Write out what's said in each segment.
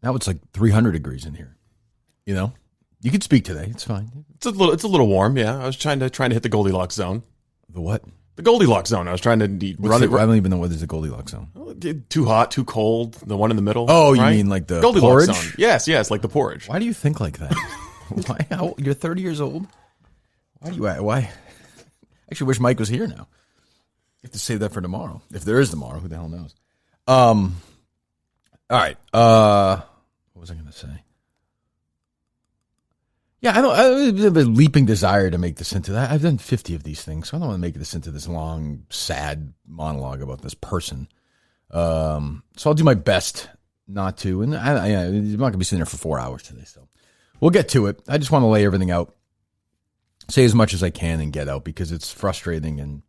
Now it's like 300 degrees in here. You know, you can speak today. It's fine. It's a little warm. Yeah, I was trying to hit the Goldilocks zone. The what? The Goldilocks zone. I was trying to run it. I don't even know what is the Goldilocks zone. Too hot, too cold. The one in the middle. Oh, right? You mean like the Goldilocks porridge? zone? Yes, like the porridge. Why do you think like that? Why? You're 30 years old. Why? I actually wish Mike was here now. You have to save that for tomorrow. If there is tomorrow, who the hell knows? All right. What was I going to say? Yeah, I have a leaping desire to make this into that. I've done 50 of these things, so I don't want to make this into this long, sad monologue about this person. So I'll do my best not to. And I'm not going to be sitting there for 4 hours today, so we'll get to it. I just want to lay everything out, say as much as I can, and get out because it's frustrating and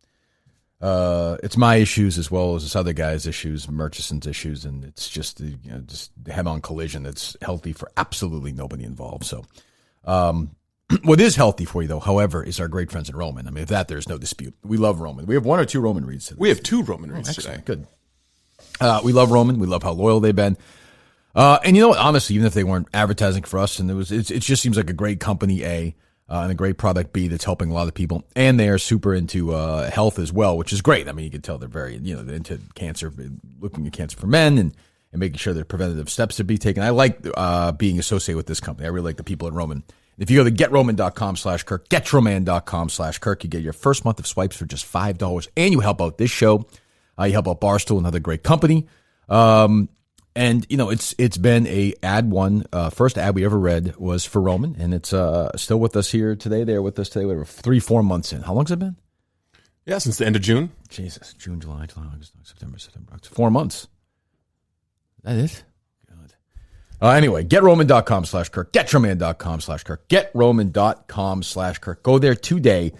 it's my issues as well as this other guy's issues, Murchison's issues, and it's just just head-on collision that's healthy for absolutely nobody involved. So. What is healthy for you, though, however, is our great friends at Roman. I mean, if that, there's no dispute. We love Roman. We have 1 or 2 Roman reads today. We have 2 Roman reads today. Good. We love Roman. We love how loyal they've been. And you know what? Honestly, even if they weren't advertising for us, and it just seems like a great company, A, and a great product, B, that's helping a lot of people. And they are super into health as well, which is great. I mean, you can tell they're very, they're into cancer, looking at cancer for men and making sure there are preventative steps to be taken. I like being associated with this company. I really like the people at Roman. If you go to GetRoman.com/Kirk, GetRoman.com/Kirk, you get your first month of swipes for just $5, and you help out this show. You help out Barstool, another great company. And it's been a ad one. First ad we ever read was for Roman, and it's still with us here today. They're with us today. We're 3-4 months in. How long's it been? Yeah, since the end of June. Jesus, June, July, August, September, October. 4 months. That is God. Anyway, GetRoman.com/Kirk, GetRoman.com/Kirk, GetRoman.com/Kirk. Go there today.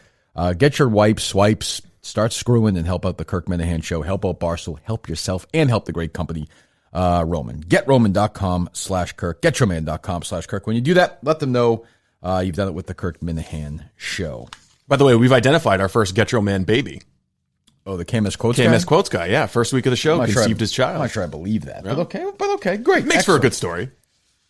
Get your swipes, start screwing, and help out the Kirk Minihane Show. Help out Barstool, help yourself, and help the great company, Roman. GetRoman.com/Kirk, GetRoman.com/Kirk. When you do that, let them know you've done it with the Kirk Minihane Show. By the way, we've identified our first Get Your Man baby. Oh, the KMS Quotes guy? KMS Quotes guy, yeah. First week of the show, conceived his child. I'm not sure I believe that. Yeah. But okay, great. Makes for a good story.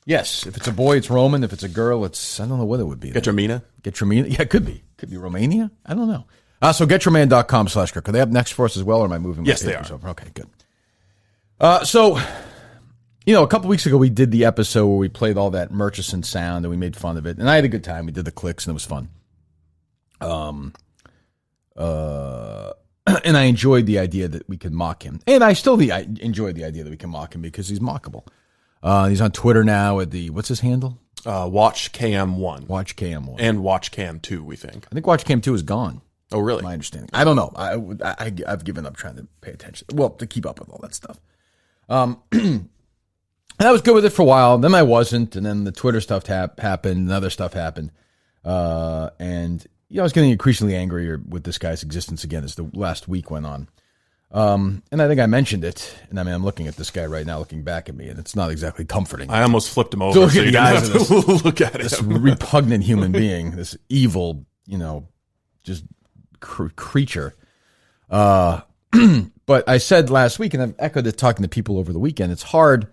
Yes. If it's a boy, it's Roman. If it's a girl, it's, I don't know what it would be. Get Your Mina? Get Your Mina? Yeah, it could be. Could be Romania? I don't know. So GetYourMan.com/Kirk. Are they up next for us as well, or am I moving? Yes, they are. Over? Okay, good. So, a couple weeks ago we did the episode where we played all that Murchison sound and we made fun of it. And I had a good time. We did the clicks and it was fun. And I enjoyed the idea that we could mock him. And I still enjoy the idea that we can mock him because he's mockable. He's on Twitter now at what's his handle? Watch KM1. Watch KM1. And Watch Cam2, we think. I think Watch Cam2 is gone. Oh, really? My understanding. I don't know. I've given up trying to pay attention. Well, to keep up with all that stuff. And I was good with it for a while. Then I wasn't. And then the Twitter stuff happened and other stuff happened. And I was getting increasingly angrier with this guy's existence again as the last week went on. And I think I mentioned it. And I mean, I'm looking at this guy right now, looking back at me, and it's not exactly comforting. I almost flipped him over so you didn't have to look at this repugnant human being, this evil, just creature. But I said last week, and I've echoed it talking to people over the weekend, it's hard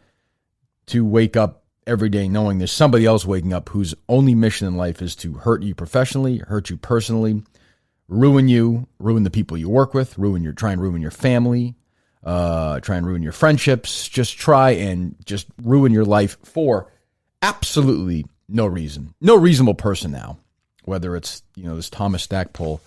to wake up every day knowing there's somebody else waking up whose only mission in life is to hurt you professionally, hurt you personally, ruin the people you work with, try and ruin your family, try and ruin your friendships, just try and just ruin your life for absolutely no reason. No reasonable person now, whether it's, this Thomas Stackpole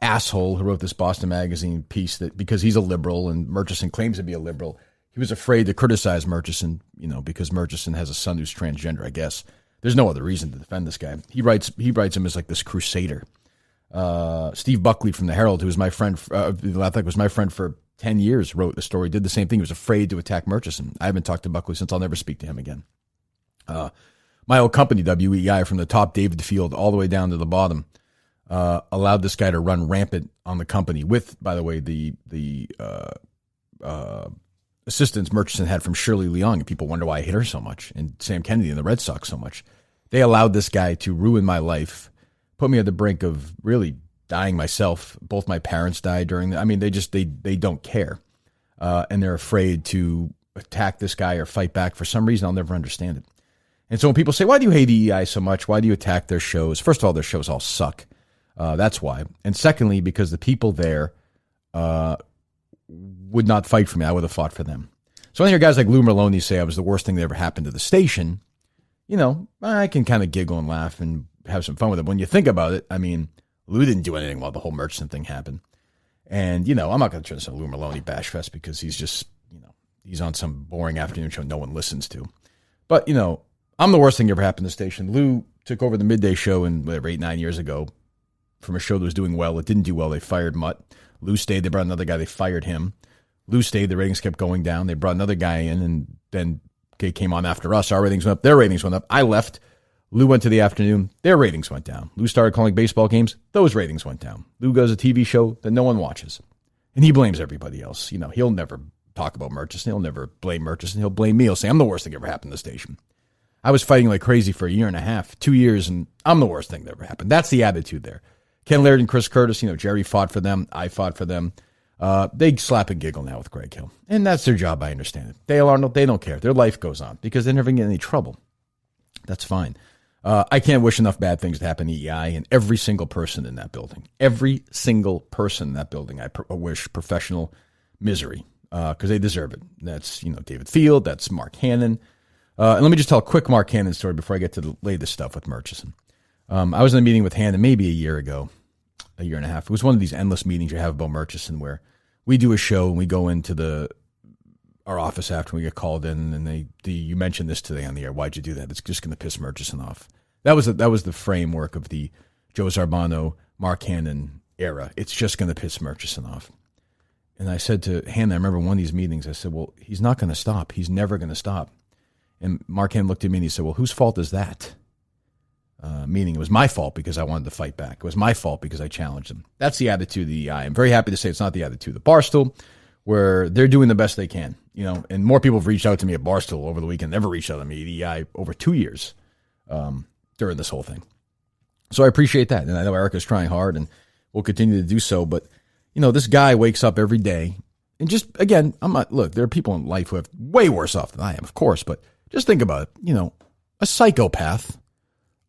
asshole who wrote this Boston Magazine piece that because he's a liberal and Murchison claims to be a liberal, he was afraid to criticize Murchison, because Murchison has a son who's transgender, I guess. There's no other reason to defend this guy. He writes him as like this crusader. Steve Buckley from the Herald, who was my friend, was my friend for 10 years, wrote the story, did the same thing. He was afraid to attack Murchison. I haven't talked to Buckley since. I'll never speak to him again. My old company, WEI, from the top David Field all the way down to the bottom, allowed this guy to run rampant on the company with, by the way, the assistance Murchison had from Shirley Leong, and people wonder why I hate her so much, and Sam Kennedy and the Red Sox so much. They allowed this guy to ruin my life, put me at the brink of really dying myself. Both my parents died during they don't care. And they're afraid to attack this guy or fight back. For some reason, I'll never understand it. And so when people say, why do you hate EEI so much? Why do you attack their shows? First of all, their shows all suck. That's why. And secondly, because the people there would not fight for me. I would have fought for them. So when I hear guys like Lou Merlone say I was the worst thing that ever happened to the station, I can kind of giggle and laugh and have some fun with it. When you think about it, I mean, Lou didn't do anything while the whole Murchison thing happened. And, I'm not going to turn this into Lou Merlone bash fest because he's just, he's on some boring afternoon show no one listens to. But, I'm the worst thing that ever happened to the station. Lou took over the midday show 8-9 years ago from a show that was doing well. It didn't do well. They fired Mutt. Lou stayed. They brought another guy. They fired him. Lou stayed. The ratings kept going down. They brought another guy in, and then came on after us. Our ratings went up. Their ratings went up. I left. Lou went to the afternoon. Their ratings went down. Lou started calling baseball games. Those ratings went down. Lou goes a TV show that no one watches. And he blames everybody else. He'll never talk about Murchison. He'll never blame Murchison. He'll blame me. He'll say, I'm the worst thing that ever happened to the station. I was fighting like crazy for a year and a half, 2 years, and I'm the worst thing that ever happened. That's the attitude there. Ken Laird and Chris Curtis, Jerry fought for them. I fought for them. They slap and giggle now with Greg Hill. And that's their job. I understand it. Dale Arnold, they don't care. Their life goes on because they never get in any trouble. That's fine. I can't wish enough bad things to happen to EI and every single person in that building. Every single person in that building, I wish professional misery because they deserve it. That's, David Field. That's Mark Hannon. And let me just tell a quick Mark Hannon story before I get to the latest stuff with Murchison. I was in a meeting with Hannon maybe a year and a half. It was one of these endless meetings you have about Murchison where we do a show and we go into our office after we get called in and you mentioned this today on the air. Why'd you do that? It's just going to piss Murchison off. That was the framework of the Joe Zarbano, Mark Hannon era. It's just going to piss Murchison off. And I said to Hannon, I remember one of these meetings, I said, well, he's not going to stop. He's never going to stop. And Mark Hannon looked at me and he said, well, whose fault is that? Meaning it was my fault because I wanted to fight back. It was my fault because I challenged him. That's the attitude of the EI. I'm very happy to say it's not the attitude of Barstool, where they're doing the best they can. And more people have reached out to me at Barstool over the weekend, never reached out to me at EI over 2 years during this whole thing. So I appreciate that. And I know Erica's trying hard and will continue to do so. But, this guy wakes up every day and just, again, there are people in life who have way worse off than I am, of course, but just think about it. A psychopath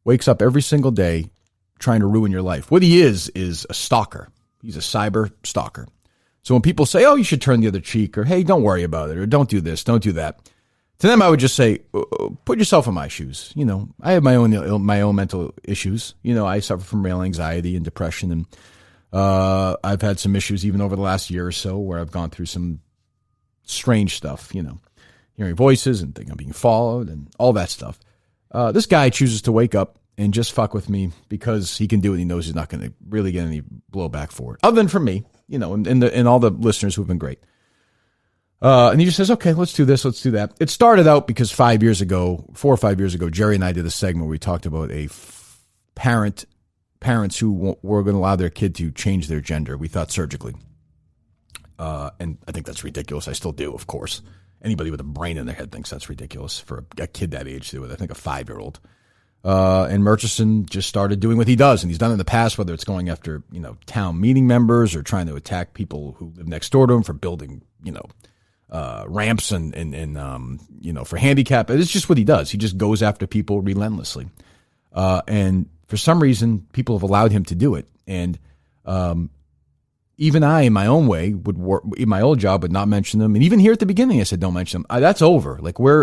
wakes up every single day trying to ruin your life. What he is a stalker. He's a cyber stalker. So when people say, oh, you should turn the other cheek, or hey, don't worry about it, or don't do this, don't do that, to them I would just say, put yourself in my shoes. I have my own mental issues. I suffer from real anxiety and depression, and I've had some issues even over the last year or so where I've gone through some strange stuff, hearing voices and thinking I'm being followed and all that stuff. This guy chooses to wake up and just fuck with me because he can do it. He knows he's not going to really get any blowback for it, other than from me, and all the listeners who've been great. And he just says, okay, let's do this, let's do that. It started out because 4 or 5 years ago, Jerry and I did a segment where we talked about parents who were going to allow their kid to change their gender. We thought surgically. And I think that's ridiculous. I still do, of course. Anybody with a brain in their head thinks that's ridiculous for a kid that age to do it. I think a 5-year-old. And Murchison just started doing what he does, and he's done in the past, whether it's going after, town meeting members or trying to attack people who live next door to him for building, ramps and for handicap. It's just what he does. He just goes after people relentlessly. And for some reason, people have allowed him to do it. And even I, in my own way, would work in my old job, would not mention them. And even here at the beginning, I said, don't mention them. That's over.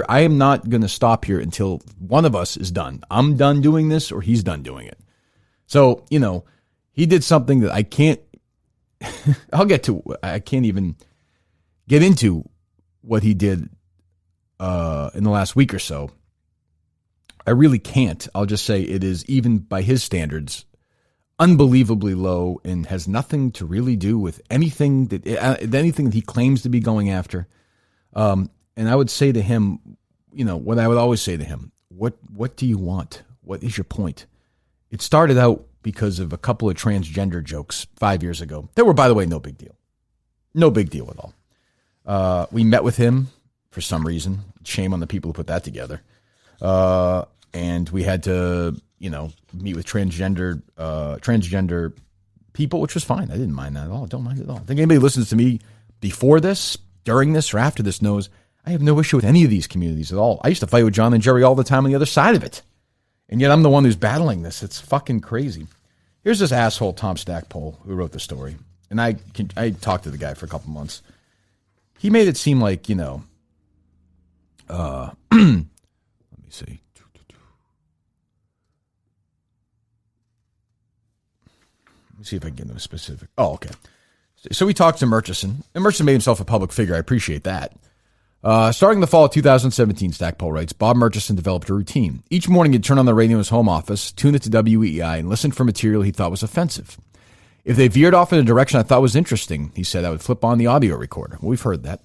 I am not going to stop here until one of us is done. I'm done doing this or he's done doing it. So, he did something that I can't, I can't even get into what he did in the last week or so. I really can't. I'll just say it is, even by his standards, unbelievably low and has nothing to really do with anything that he claims to be going after. And I would say to him, what I would always say to him, what do you want? What is your point? It started out because of a couple of transgender jokes 5 years ago. That were, by the way, no big deal. No big deal at all. We met with him for some reason. Shame on the people who put that together. And we had to, meet with transgender people, which was fine. I didn't mind that at all. Don't mind it at all. I think anybody who listens to me before this, during this, or after this knows I have no issue with any of these communities at all. I used to fight with John and Jerry all the time on the other side of it. And yet I'm the one who's battling this. It's fucking crazy. Here's this asshole, Tom Stackpole, who wrote the story. And I talked to the guy for a couple months. He made it seem like, let me see. Let me see if I can get into a specific. Oh, okay. So we talked to Murchison, and Murchison made himself a public figure. I appreciate that. Starting the fall of 2017, Stackpole writes, Bob Murchison developed a routine. Each morning he'd turn on the radio in his home office, tune it to WEI, and listen for material he thought was offensive. If they veered off in a direction I thought was interesting, he said, I would flip on the audio recorder. Well, we've heard that.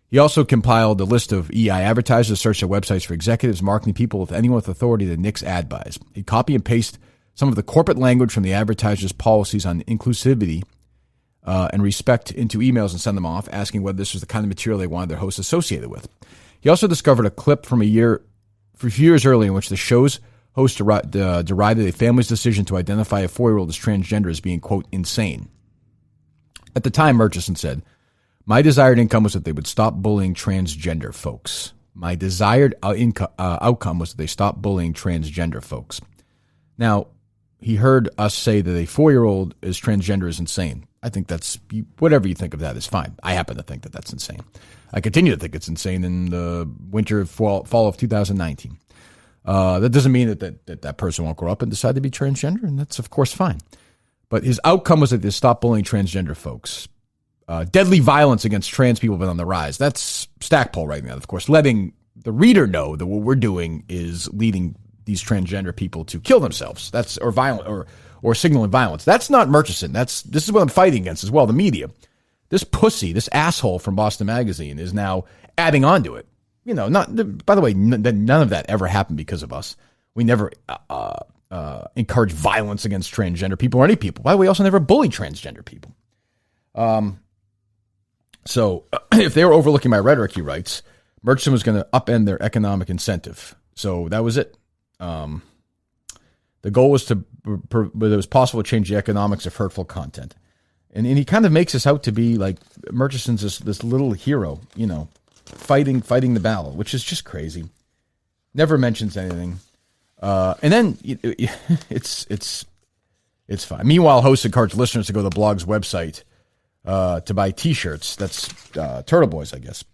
He also compiled a list of EI advertisers to search their websites for executives, marketing people, with anyone with authority to nix ad buys. He'd copy and paste some of the corporate language from the advertisers' policies on inclusivity and respect into emails and send them off, asking whether this was the kind of material they wanted their hosts associated with. He also discovered a clip from a few years earlier in which the show's host derided a family's decision to identify a 4-year-old as transgender as being, quote, insane. At the time, Murchison said, my desired income was that they would stop bullying transgender folks. My desired outcome was that they stop bullying transgender folks. Now, he heard us say that a 4-year-old is transgender is insane. I think that's, whatever you think of that is fine. I happen to think that that's insane. I continue to think it's insane in the fall of 2019. That doesn't mean that person won't grow up and decide to be transgender, and that's, of course, fine. But his outcome was that they stop bullying transgender folks. Deadly violence against trans people have been on the rise. That's Stackpole writing that, of course, letting the reader know that what we're doing is leading these transgender people to kill themselves. That's or signaling violence. That's not Murchison. This is what I'm fighting against as well. The media, this pussy, this asshole from Boston Magazine is now adding on to it. By the way, none of that ever happened because of us. We never encourage violence against transgender people or any people. By the way, we also never bully transgender people. So if they were overlooking my rhetoric, he writes, Murchison was going to upend their economic incentive. So that was it. The goal was whether it was possible to change the economics of hurtful content. And he kind of makes us out to be like Murchison's this little hero, fighting the battle, which is just crazy. Never mentions anything. And then it's fine. Meanwhile, hosts encourage listeners to go to the blog's website to buy T-shirts. That's Turtle Boys, I guess.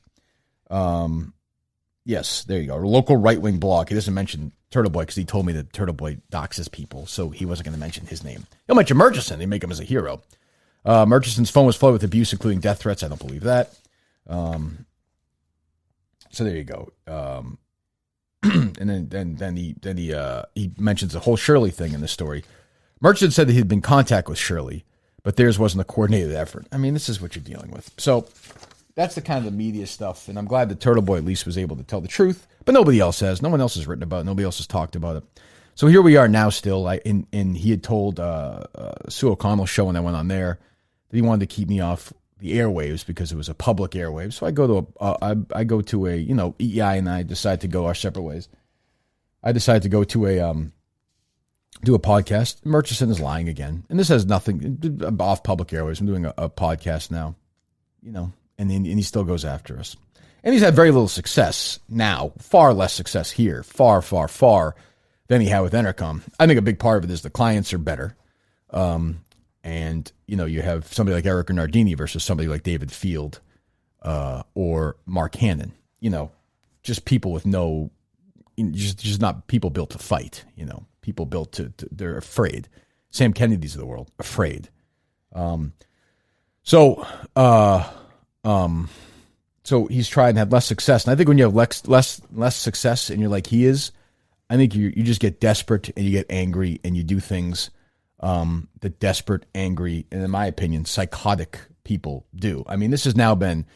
Yes, there you go. A local right-wing blog. He doesn't mention Turtle Boy because he told me that Turtle Boy doxes people, so he wasn't going to mention his name. He'll mention Murchison. They make him as a hero. Murchison's phone was flooded with abuse, including death threats. I don't believe that. So there you go. And then he mentions the whole Shirley thing in the story. Murchison said that he'd been in contact with Shirley, but theirs wasn't a coordinated effort. I mean, this is what you're dealing with. So that's the kind of the media stuff, and I'm glad that Turtle Boy at least was able to tell the truth, but nobody else has. No one else has written about it. Nobody else has talked about it. So here we are now still. And he had told Sue O'Connell's show when I went on there that he wanted to keep me off the airwaves because it was a public airwave. So I go to a EI, and I decide to go our separate ways. I decided to go to do a podcast. Murchison is lying again, and this has nothing off public airwaves. I'm doing a podcast now, and he still goes after us. And he's had very little success now, far less success here, far, far, far than he had with Entercom. I think a big part of it is the clients are better. And, you have somebody like Erica Nardini versus somebody like David Field or Mark Hannon, just people with just not people built to fight, people built to they're afraid. Sam Kennedy's of the world, afraid. So he's tried and had less success. And I think when you have less success and you're like he is, I think you just get desperate and you get angry and you do things that desperate, angry, and in my opinion, psychotic people do. I mean, this has now been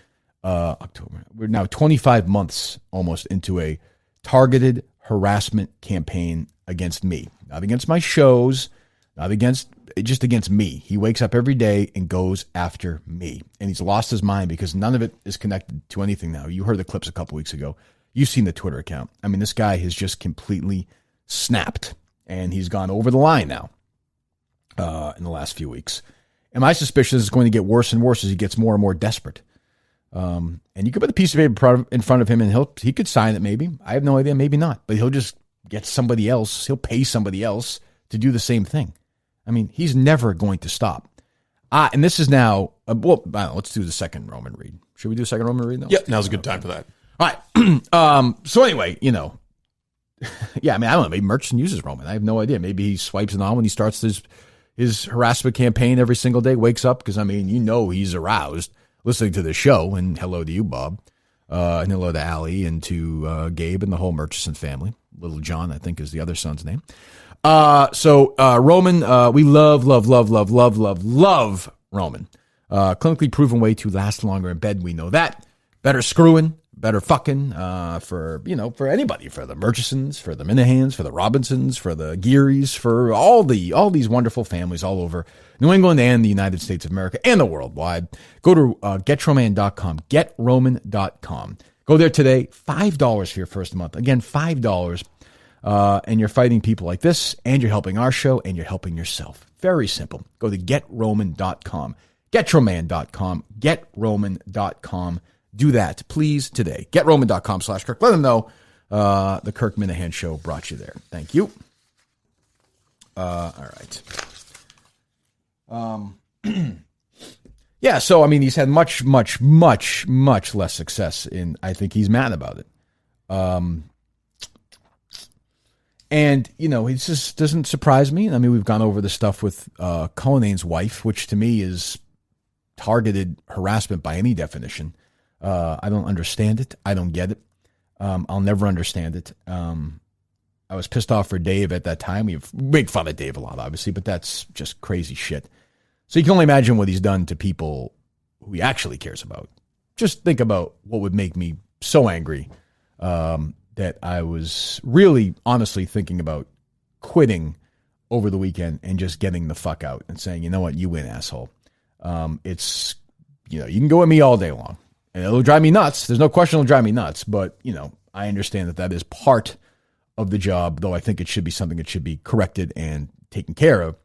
October. We're now 25 months almost into a targeted harassment campaign against me. Not against my shows, just against me. He wakes up every day and goes after me. And he's lost his mind because none of it is connected to anything now. You heard the clips a couple weeks ago. You've seen the Twitter account. I mean, this guy has just completely snapped, and he's gone over the line now in the last few weeks. And my suspicion is it's going to get worse and worse as he gets more and more desperate. And you could put a piece of paper in front of him and he could sign it maybe. I have no idea, maybe not. But he'll just get somebody else. He'll pay somebody else to do the same thing. I mean, he's never going to stop. And this is now, let's do the second Roman read. Should we do a second Roman read? Yep, now's a good time for that. All right. So anyway, yeah, I mean, I don't know. Maybe Murchison uses Roman. I have no idea. Maybe he swipes it on when he starts his harassment campaign every single day, wakes up, because, I mean, he's aroused listening to the show. And hello to you, Bob. And hello to Allie and to Gabe and the whole Murchison family. Little John, I think, is the other son's name. So Roman, we love Roman. Clinically proven way to last longer in bed. We know that. Better screwing, better fucking, for anybody, for the Murchisons, for the Minihans, for the Robinsons, for the Gearys, for all these wonderful families all over New England and the United States of America and the worldwide. Go to GetRoman.com, GetRoman.com. Go there today. $5 for your first month. Again, $5. And you're fighting people like this, and you're helping our show, and you're helping yourself. Very simple. Go to GetRoman.com. GetRoman.com. GetRoman.com. Do that, please, today. GetRoman.com/Kirk. Let them know the Kirk Minihane Show brought you there. Thank you. All right. Yeah, so, I mean, he's had much less success I think he's mad about it. And, it just doesn't surprise me. I mean, we've gone over the stuff with Cullinane's wife, which to me is targeted harassment by any definition. I don't understand it. I don't get it. I'll never understand it. I was pissed off for Dave at that time. We make fun of Dave a lot, obviously, but that's just crazy shit. So you can only imagine what he's done to people who he actually cares about. Just think about what would make me so angry that I was really honestly thinking about quitting over the weekend and just getting the fuck out and saying, you know what, you win, asshole. It's, you can go at me all day long and it'll drive me nuts. There's no question it'll drive me nuts, but, I understand that is part of the job, though I think it should be something that should be corrected and taken care of.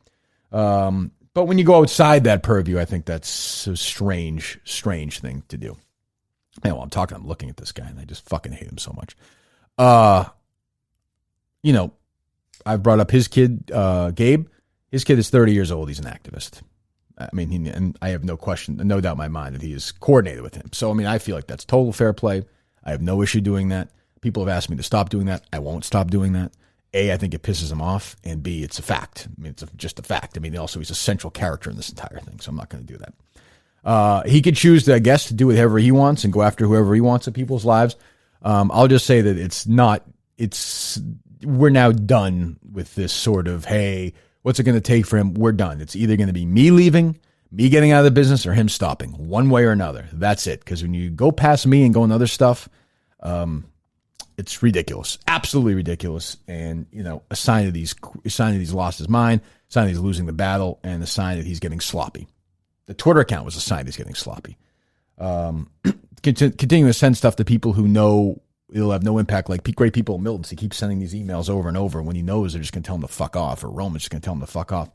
But when you go outside that purview, I think that's a strange thing to do. I'm looking at this guy and I just fucking hate him so much. I've brought up his kid, Gabe. His kid is 30 years old. He's an activist. I mean, and I have no doubt in my mind that he is coordinated with him. So, I mean, I feel like that's total fair play. I have no issue doing that. People have asked me to stop doing that. I won't stop doing that. A, I think it pisses him off, and B, it's a fact. I mean, it's just a fact. I mean, also he's a central character in this entire thing, so I'm not going to do that. He could choose, I guess, to do whatever he wants and go after whoever he wants in people's lives. I'll just say that we're now done with this sort of, hey, what's it going to take for him? We're done. It's either going to be me leaving, me getting out of the business, or him stopping, one way or another. That's it. Because when you go past me and go into other stuff, it's ridiculous, absolutely ridiculous. And, a sign that he's lost his mind, a sign that he's losing the battle, and a sign that he's getting sloppy. The Twitter account was a sign he's getting sloppy. Continuing to send stuff to people who know it'll have no impact, like great people in Milton. He keeps sending these emails over and over when he knows they're just going to tell him to fuck off, or Roman's just going to tell him to fuck off.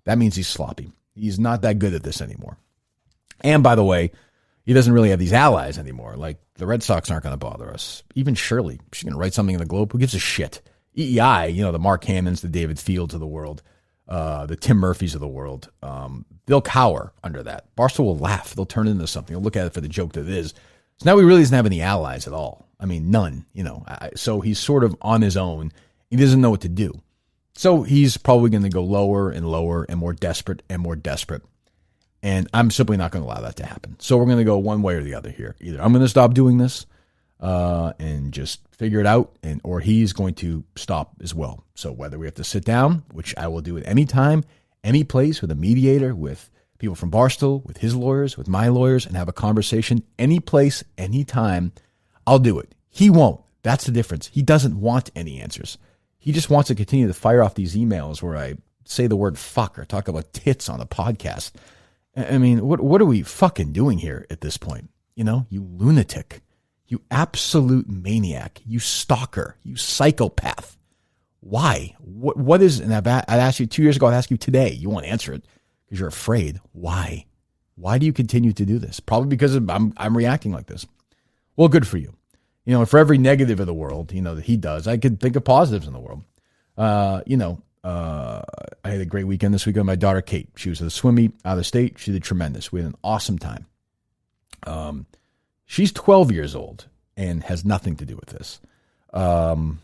That means he's sloppy. He's not that good at this anymore. And by the way, he doesn't really have these allies anymore. Like, the Red Sox aren't going to bother us. Even Shirley, she's going to write something in the Globe. Who gives a shit? EEI, the Mark Hammons, the David Fields of the world, the Tim Murphys of the world, they'll cower under that. Barstool will laugh. They'll turn it into something. They'll look at it for the joke that it is. So now he really doesn't have any allies at all. I mean, none, So he's sort of on his own. He doesn't know what to do. So he's probably going to go lower and lower and more desperate and more desperate. And I'm simply not going to allow that to happen. So we're going to go one way or the other here. Either I'm going to stop doing this and just figure it out, or he's going to stop as well. So whether we have to sit down, which I will do at any time, any place, with a mediator, with people from Barstool, with his lawyers, with my lawyers, and have a conversation, any place, any time, I'll do it. He won't. That's the difference. He doesn't want any answers. He just wants to continue to fire off these emails where I say the word fuck or talk about tits on a podcast. I mean, what are we fucking doing here at this point? You lunatic, you absolute maniac, you stalker, you psychopath. Why? What is, and I'd asked you 2 years ago, I'd ask you today. You won't answer it because you're afraid. Why? Why do you continue to do this? Probably because I'm reacting like this. Well, good for you. You know, for every negative of the world, you know, that he does, I could think of positives in the world. I had a great weekend this weekend with my daughter, Kate. She was at a swim meet out of state. She did tremendous. We had an awesome time. She's 12 years old and has nothing to do with this. Or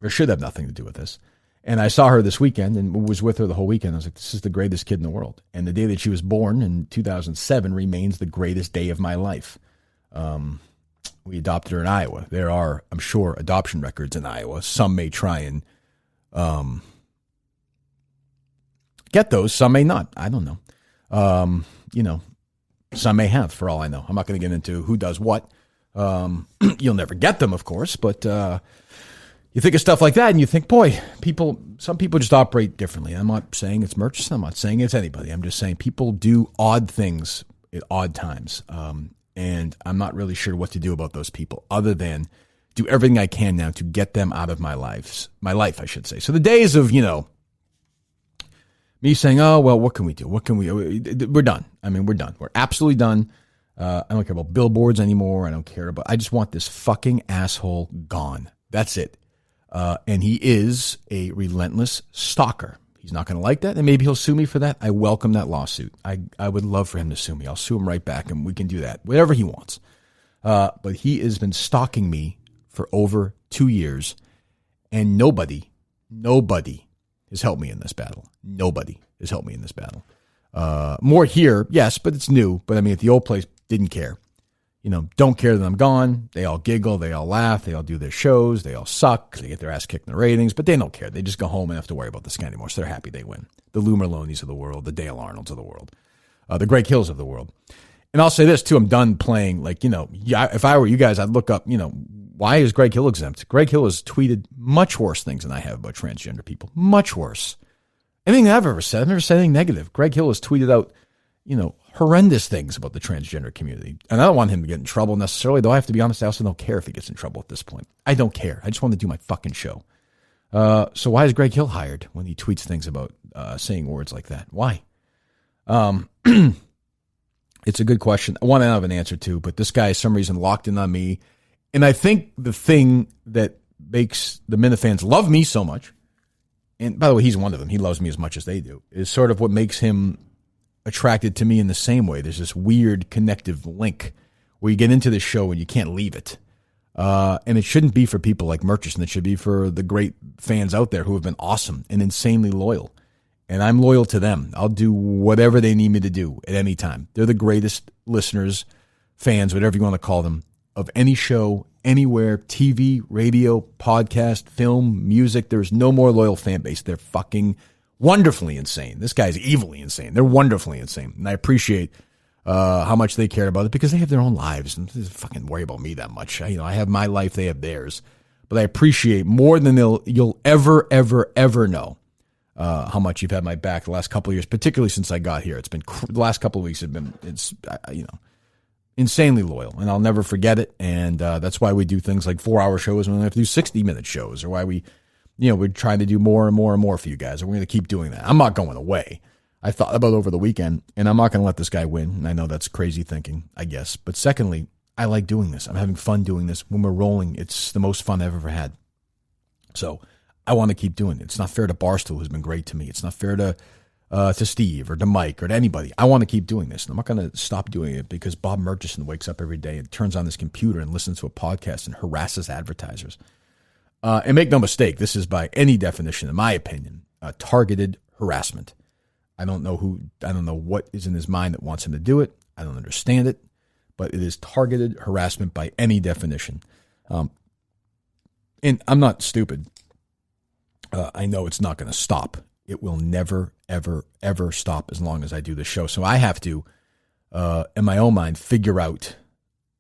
should have nothing to do with this. And I saw her this weekend and was with her the whole weekend. I was like, this is the greatest kid in the world. And the day that she was born in 2007 remains the greatest day of my life. We adopted her in Iowa. There are, I'm sure, adoption records in Iowa. Some may try and get those. Some may not. I don't know. Some may have, for all I know. I'm not going to get into who does what. You'll never get them, of course, but you think of stuff like that and you think, boy, some people just operate differently. I'm not saying it's Murchison. I'm not saying it's anybody. I'm just saying people do odd things at odd times. And I'm not really sure what to do about those people other than do everything I can now to get them out of my life, I should say. So the days of, me saying, oh, well, what can we do? We're done. I mean, we're done. We're absolutely done. I don't care about billboards anymore. I just want this fucking asshole gone. That's it. And he is a relentless stalker. He's not going to like that, and maybe he'll sue me for that. I welcome that lawsuit. I would love for him to sue me. I'll sue him right back, and we can do that, whatever he wants. But he has been stalking me for over 2 years, and nobody has helped me in this battle. Nobody has helped me in this battle. More here, yes, but it's new. But I mean, at the old place, didn't care. Don't care that I'm gone. They all giggle. They all laugh. They all do their shows. They all suck. They get their ass kicked in the ratings, but they don't care. They just go home and have to worry about this guy anymore. So they're happy they win. The Lou Merlonis of the world, the Dale Arnolds of the world, the Greg Hills of the world. And I'll say this too. I'm done playing if I were you guys, I'd look up, why is Greg Hill exempt? Greg Hill has tweeted much worse things than I have about transgender people. Much worse. Anything I've ever said, I've never said anything negative. Greg Hill has tweeted out, horrendous things about the transgender community. And I don't want him to get in trouble necessarily, though I have to be honest, I also don't care if he gets in trouble at this point. I don't care. I just want to do my fucking show. So why is Greg Hill hired when he tweets things about saying words like that? Why? It's a good question. One I don't have an answer to, but this guy, for some reason, locked in on me. And I think the thing that makes the Minifans love me so much, and by the way, he's one of them. He loves me as much as they do, is sort of what makes him attracted to me in the same way. There's this weird connective link where you get into the show and you can't leave it. And it shouldn't be for people like Murchison. It should be for the great fans out there who have been awesome and insanely loyal. And I'm loyal to them. I'll do whatever they need me to do at any time. They're the greatest listeners, fans, whatever you want to call them, of any show, anywhere, TV, radio, podcast, film, music. There's no more loyal fan base. They're fucking wonderfully insane. This guy's evilly insane. They're wonderfully insane. And I appreciate how much they care about it because they have their own lives and they don't fucking worry about me that much. I have my life. They have theirs. But I appreciate more than you'll ever know how much you've had my back the last couple of years, particularly since I got here. It's been the last couple of weeks have been insanely loyal, and I'll never forget it. And that's why we do things like 4-hour shows when we have to do 60-minute shows, or why we're trying to do more and more and more for you guys, and we're going to keep doing that. I'm not going away. I thought about it over the weekend, and I'm not going to let this guy win. And I know that's crazy thinking, I guess. But secondly, I like doing this. I'm having fun doing this. When we're rolling, it's the most fun I've ever had. So I want to keep doing it. It's not fair to Barstool, who's been great to me. It's not fair to Steve or to Mike or to anybody. I want to keep doing this. And I'm not going to stop doing it because Bob Murchison wakes up every day and turns on this computer and listens to a podcast and harasses advertisers. And make no mistake, this is by any definition, in my opinion, targeted harassment. I don't know what is in his mind that wants him to do it. I don't understand it, but it is targeted harassment by any definition. And I'm not stupid. I know it's not going to stop. It will never, ever, ever stop as long as I do the show. So I have to, in my own mind, figure out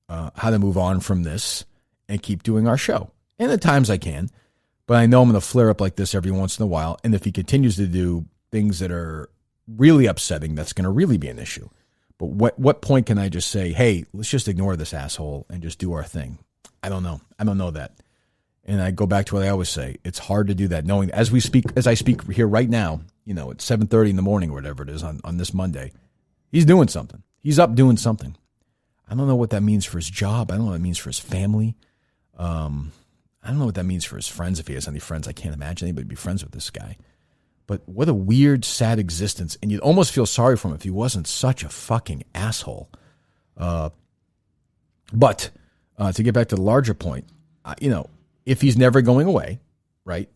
how to move on from this and keep doing our show. And at times I can, but I know I'm going to flare up like this every once in a while. And if he continues to do things that are really upsetting, that's going to really be an issue. But what point can I just say, hey, let's just ignore this asshole and just do our thing? I don't know. I don't know that. And I go back to what I always say. It's hard to do that knowing as I speak here right now, at 7:30 in the morning or whatever it is on this Monday. He's doing something. He's up doing something. I don't know what that means for his job. I don't know what it means for his family. I don't know what that means for his friends. If he has any friends, I can't imagine anybody be friends with this guy. But what a weird, sad existence. And you'd almost feel sorry for him if he wasn't such a fucking asshole. But to get back to the larger point, if he's never going away, right?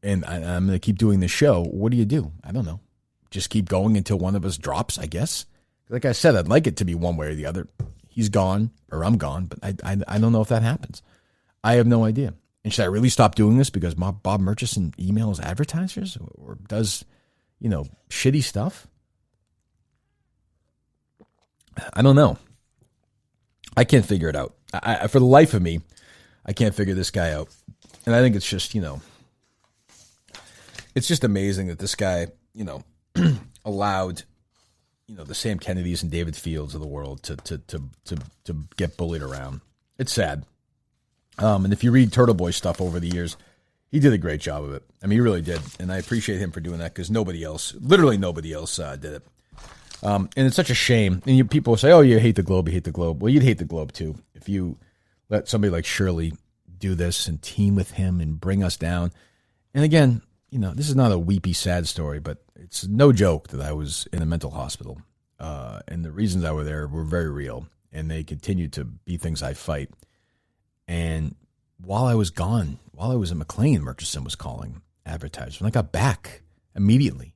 And I'm going to keep doing this show. What do? I don't know. Just keep going until one of us drops, I guess. Like I said, I'd like it to be one way or the other. He's gone or I'm gone, but I don't know if that happens. I have no idea. And should I really stop doing this because Bob Murchison emails advertisers or does, shitty stuff? I don't know. I can't figure it out. For the life of me, I can't figure this guy out. And I think it's just, it's just amazing that this guy, allowed, the Sam Kennedys and David Fields of the world to get bullied around. It's sad. And if you read Turtle Boy stuff over the years, he did a great job of it. I mean, he really did. And I appreciate him for doing that because literally nobody else did it. And it's such a shame. And people say, oh, you hate the Globe, you hate the Globe. Well, you'd hate the Globe too if you let somebody like Shirley do this and team with him and bring us down. And again, this is not a weepy, sad story, but it's no joke that I was in a mental hospital. And the reasons I was there were very real. And they continue to be things I fight. And while I was gone, while I was in McLean, Murchison was calling advertisers. When I got back immediately,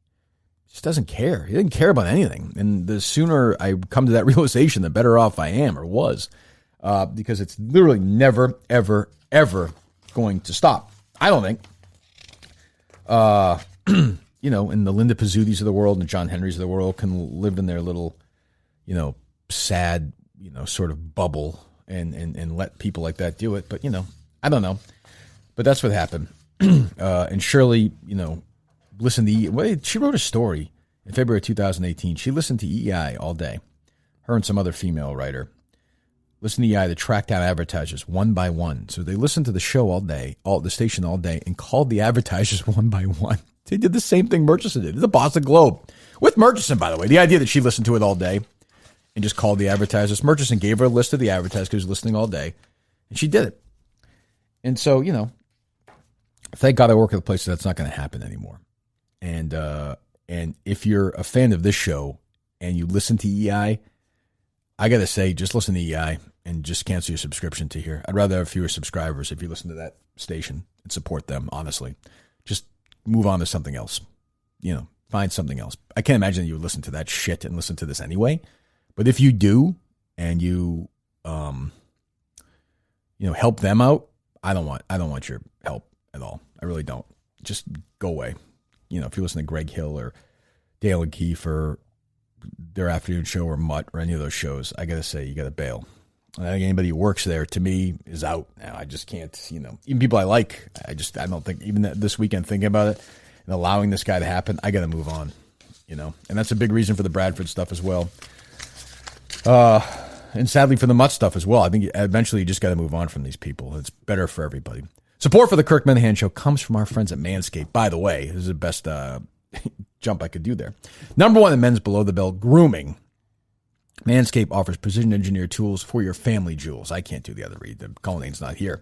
he just doesn't care. He didn't care about anything. And the sooner I come to that realization, the better off I am or was. Because it's literally never, ever, ever going to stop. I don't think. And the Linda Pizzutis of the world and the John Henrys of the world can live in their little, sad, sort of bubble and let people like that do it. But, I don't know. But that's what happened. And Shirley, listened to, she wrote a story in February 2018. She listened to EI all day. Her and some other female writer. Listened to EI to track down advertisers one by one. So they listened to the show all day, the station all day, and called the advertisers one by one. They did the same thing Murchison did. The Boston Globe. With Murchison, by the way. The idea that she listened to it all day and just called the advertisers. Murchison gave her a list of the advertisers because she was listening all day. And she did it. And so, thank God I work at a place that's not going to happen anymore. And if you're a fan of this show and you listen to EI, I got to say, just listen to EI and just cancel your subscription to here. I'd rather have fewer subscribers if you listen to that station and support them, honestly. Just move on to something else. Find something else. I can't imagine that you would listen to that shit and listen to this anyway. But if you do and you help them out, I don't want your help at all. I really don't. Just go away. If you listen to Greg Hill or Dale and Keefe or their afternoon show or Mutt or any of those shows, I got to say, you got to bail. I think anybody who works there, to me, is out now. I just can't, even people I like, I don't think, even this weekend thinking about it and allowing this guy to happen, I got to move on, and that's a big reason for the Bradford stuff as well. And sadly for the Mutt stuff as well. I think eventually you just got to move on from these people. It's better for everybody. Support for the Kirk Minihane Show comes from our friends at Manscaped. By the way, this is the best jump I could do there. Number one in men's below-the-belt grooming. Manscaped offers precision-engineered tools for your family jewels. I can't do the other read. The Cullinane's not here.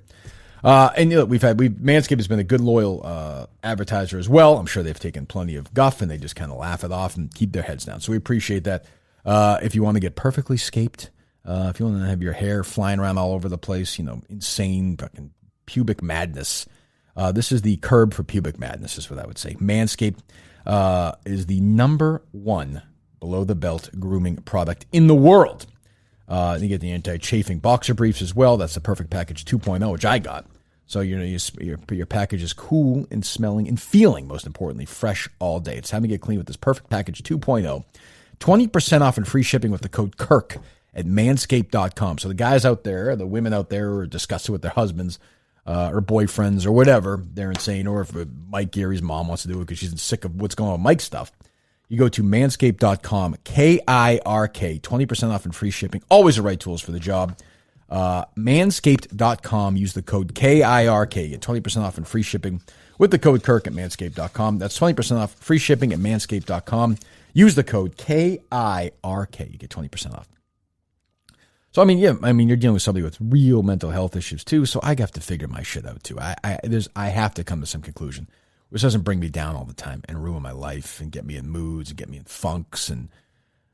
And Manscaped has been a good, loyal advertiser as well. I'm sure they've taken plenty of guff, and they just kind of laugh it off and keep their heads down. So we appreciate that. If you want to get perfectly scaped, if you want to have your hair flying around all over the place, insane fucking pubic madness, this is the curb for pubic madness, is what I would say. Manscaped is the number one below-the-belt grooming product in the world. You get the anti-chafing boxer briefs as well. That's the Perfect Package 2.0, which I got. So your package is cool and smelling and feeling, most importantly, fresh all day. It's time to get clean with this Perfect Package 2.0. 20% off and free shipping with the code KIRK at manscaped.com. So the guys out there, the women out there who are disgusted with their husbands or boyfriends or whatever, they're insane. Or if Mike Geary's mom wants to do it because she's sick of what's going on with Mike's stuff, you go to manscaped.com, KIRK, 20% off and free shipping. Always the right tools for the job. Manscaped.com. Use the code KIRK. Get 20% off and free shipping with the code Kirk at manscaped.com. That's 20% off free shipping at manscaped.com. Use the code KIRK. You get 20% off. So, you're dealing with somebody with real mental health issues too, so I have to figure my shit out too. I have to come to some conclusion, which doesn't bring me down all the time and ruin my life and get me in moods and get me in funks and,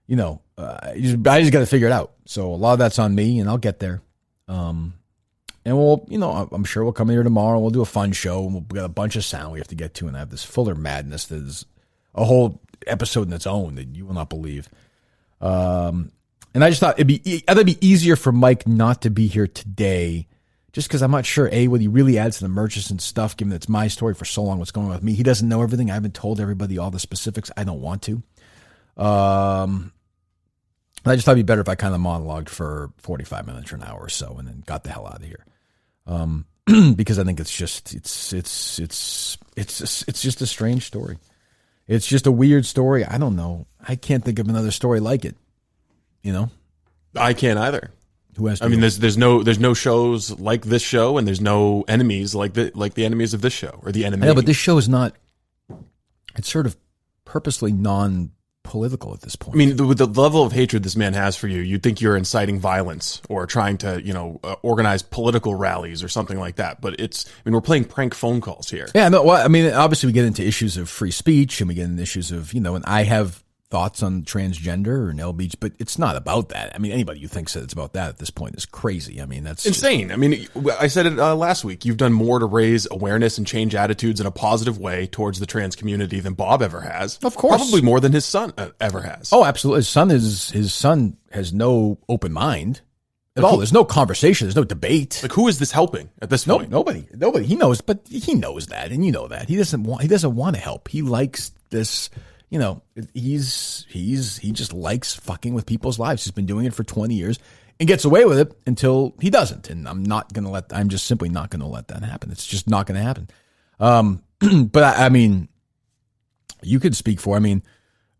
I just got to figure it out. So a lot of that's on me, and I'll get there. And we'll, I'm sure we'll come in here tomorrow. We'll do a fun show, and we'll got a bunch of sound we have to get to, and I have this Fuller madness that is a whole episode in its own that you will not believe. And I just thought it'd be easier for Mike not to be here today, just because I'm not sure what he really adds to the Murchison stuff, given that it's my story for so long. What's going on with me? He doesn't know everything. I haven't told everybody all the specifics. I don't want to. I just thought it'd be better if I kind of monologued for 45 minutes or an hour or so, and then got the hell out of here. Because I think it's just a strange story. It's just a weird story. I don't know. I can't think of another story like it. I can't either. Who has? There's no shows like this show, and there's no enemies like the enemies of this show or the enemy. Yeah, but this show is not. It's sort of purposely non-political at this point. With the level of hatred this man has for you, you'd think you're inciting violence or trying to, organize political rallies or something like that. But we're playing prank phone calls here. Yeah, no. Well, obviously we get into issues of free speech, and we get into issues of, and I have thoughts on transgender and LBG, but it's not about that. Anybody who thinks that it's about that at this point is crazy. That's insane. I said it last week. You've done more to raise awareness and change attitudes in a positive way towards the trans community than Bob ever has. Of course. Probably more than his son ever has. Oh, absolutely. His son has no open mind at all. There's no conversation. There's no debate. Like, who is this helping at this point? Nobody. He knows, but he knows that, and you know that. He doesn't want to help. He likes this. He just likes fucking with people's lives. He's been doing it for 20 years and gets away with it until he doesn't. And I'm just simply not going to let that happen. It's just not going to happen. But you could speak for,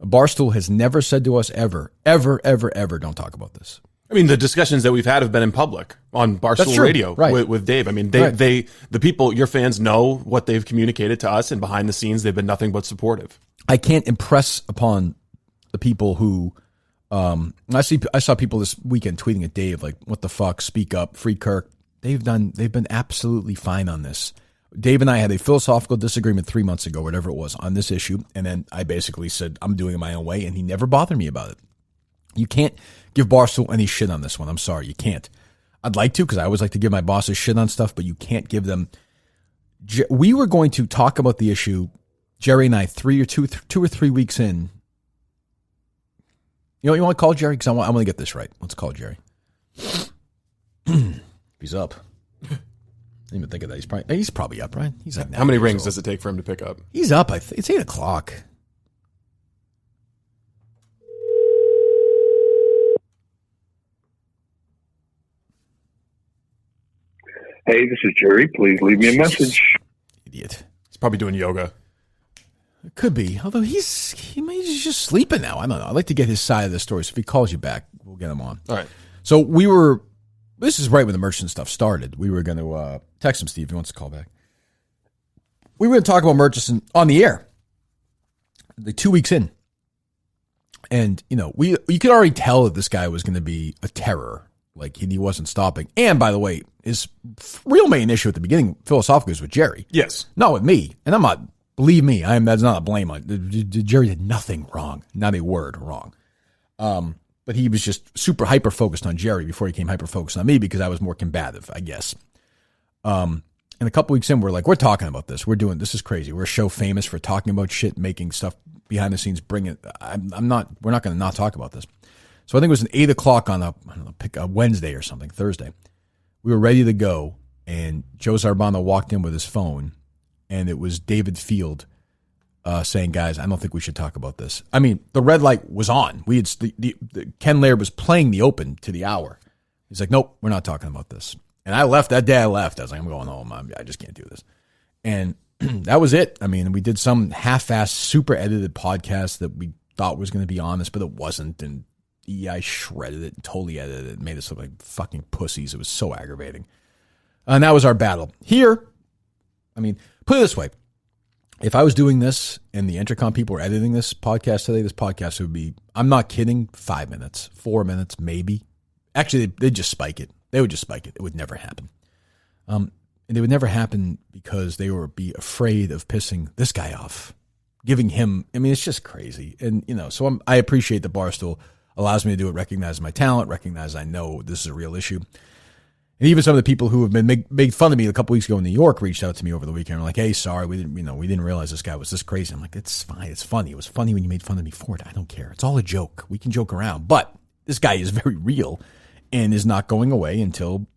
Barstool has never said to us ever, don't talk about this. The discussions that we've had have been in public on Barstool Radio with Dave. The people, your fans know what they've communicated to us, and behind the scenes, they've been nothing but supportive. I can't impress upon the people who, I saw people this weekend tweeting at Dave, like, what the fuck, speak up, free Kirk. They've been absolutely fine on this. Dave and I had a philosophical disagreement 3 months ago, whatever it was, on this issue. And then I basically said, I'm doing it my own way. And he never bothered me about it. You can't give Barstool any shit on this one. I'm sorry. You can't. I'd like to, because I always like to give my bosses shit on stuff, but you can't give them. We were going to talk about the issue, Jerry and I, 2 or 3 weeks in. You want to call Jerry? Because I want to get this right. Let's call Jerry. He's up. I didn't even think of that. He's probably up, right? He's like, how many rings does it take for him to pick up? He's up. It's 8 o'clock. Hey, this is Jerry. Please leave me a message. Idiot. He's probably doing yoga. It could be. Although he's just sleeping now. I don't know. I'd like to get his side of the story. So if he calls you back, we'll get him on. All right. So this is right when the Murchison stuff started. We were going to text him, Steve, if he wants to call back. We were going to talk about Murchison on the air, like 2 weeks in. And, you could already tell that this guy was going to be a terror. Like, he wasn't stopping. And, by the way, his real main issue at the beginning, philosophically, was with Jerry. Yes. Not with me. And I'm not, believe me, that's not a blame on it. Jerry did nothing wrong. Not a word wrong. But he was just super hyper-focused on Jerry before he became hyper-focused on me because I was more combative, I guess. And a couple weeks in, we're talking about this. This is crazy. We're a show famous for talking about shit, making stuff behind the scenes, we're not going to not talk about this. So I think it was an 8 o'clock on pick a Wednesday or something, Thursday. We were ready to go, and Joe Zarbano walked in with his phone, and it was David Field saying, "Guys, I don't think we should talk about this." The red light was on. We had Ken Laird was playing the Open to the hour. He's like, "Nope, we're not talking about this." And I left that day. I was like, "I'm going home. I just can't do this." And that was it. We did some half-assed, super edited podcast that we thought was going to be honest, but it wasn't, and EI shredded it, totally edited it, made us look like fucking pussies. It was so aggravating. And that was our battle. Here, I mean, put it this way. If I was doing this and the Intercom people were editing this podcast today, this podcast would be, I'm not kidding, 5 minutes, 4 minutes, maybe. Actually, they'd just spike it. They would just spike it. It would never happen. And it would never happen because they would be afraid of pissing this guy off, giving him, I mean, it's just crazy. And, so I appreciate that Barstool allows me to do it, recognize my talent, recognize I know this is a real issue. And even some of the people who have been made fun of me a couple weeks ago in New York reached out to me over the weekend. Like, hey, sorry, we didn't realize this guy was this crazy. I'm like, it's fine. It's funny. It was funny when you made fun of me for it. I don't care. It's all a joke. We can joke around. But this guy is very real and is not going away until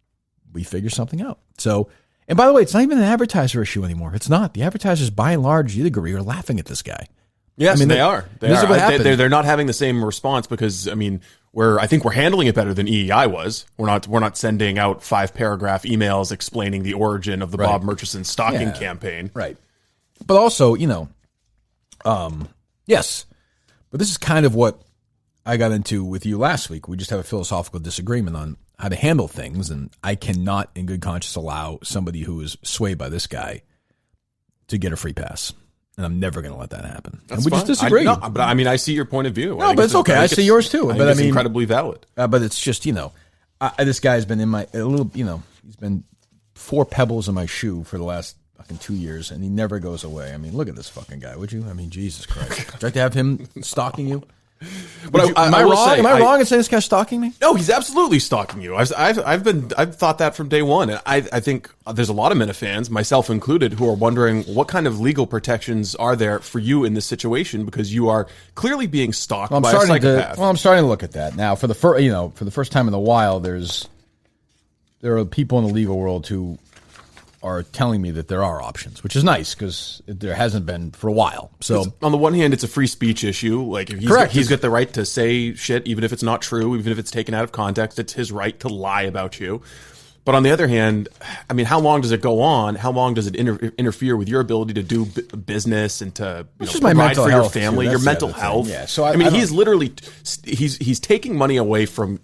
we figure something out. So, and by the way, it's not even an advertiser issue anymore. It's not. The advertisers, by and large, you'd agree, are laughing at this guy. Yes, I mean, they are. They're not having the same response because, I mean, I think we're handling it better than EEI was. We're not sending out 5-paragraph emails explaining the origin of the Bob Murchison stalking campaign. Right. But also, yes. But this is kind of what I got into with you last week. We just have a philosophical disagreement on how to handle things, and I cannot in good conscience allow somebody who is swayed by this guy to get a free pass. And I'm never going to let that happen. That's and we fine. just disagree. But I mean, I see your point of view. No, but it's okay. I see yours too. But I mean, incredibly valid. But it's just, this guy's been in my, he's been 4 pebbles in my shoe for the last fucking 2 years, and he never goes away. I mean, look at this fucking guy, would you? I mean, Jesus Christ. Would you like to have him stalking you? But am I wrong? Am I wrong in saying this guy's stalking me? No, he's absolutely stalking you. I've thought that from day one. And I think there's a lot of Minifans, myself included, who are wondering what kind of legal protections are there for you in this situation, because you are clearly being stalked by a psychopath. I'm starting to look at that now. For the first time in a while, there are people in the legal world who are telling me that there are options, which is nice because there hasn't been for a while. So on the one hand, it's a free speech issue. Like, if he's got the right to say shit, even if it's not true, even if it's taken out of context, it's his right to lie about you. But on the other hand, I mean, how long does it go on? How long does it interfere with your ability to do business and to provide for your family, your mental health? Yeah. So I mean, he's literally he's taking money away from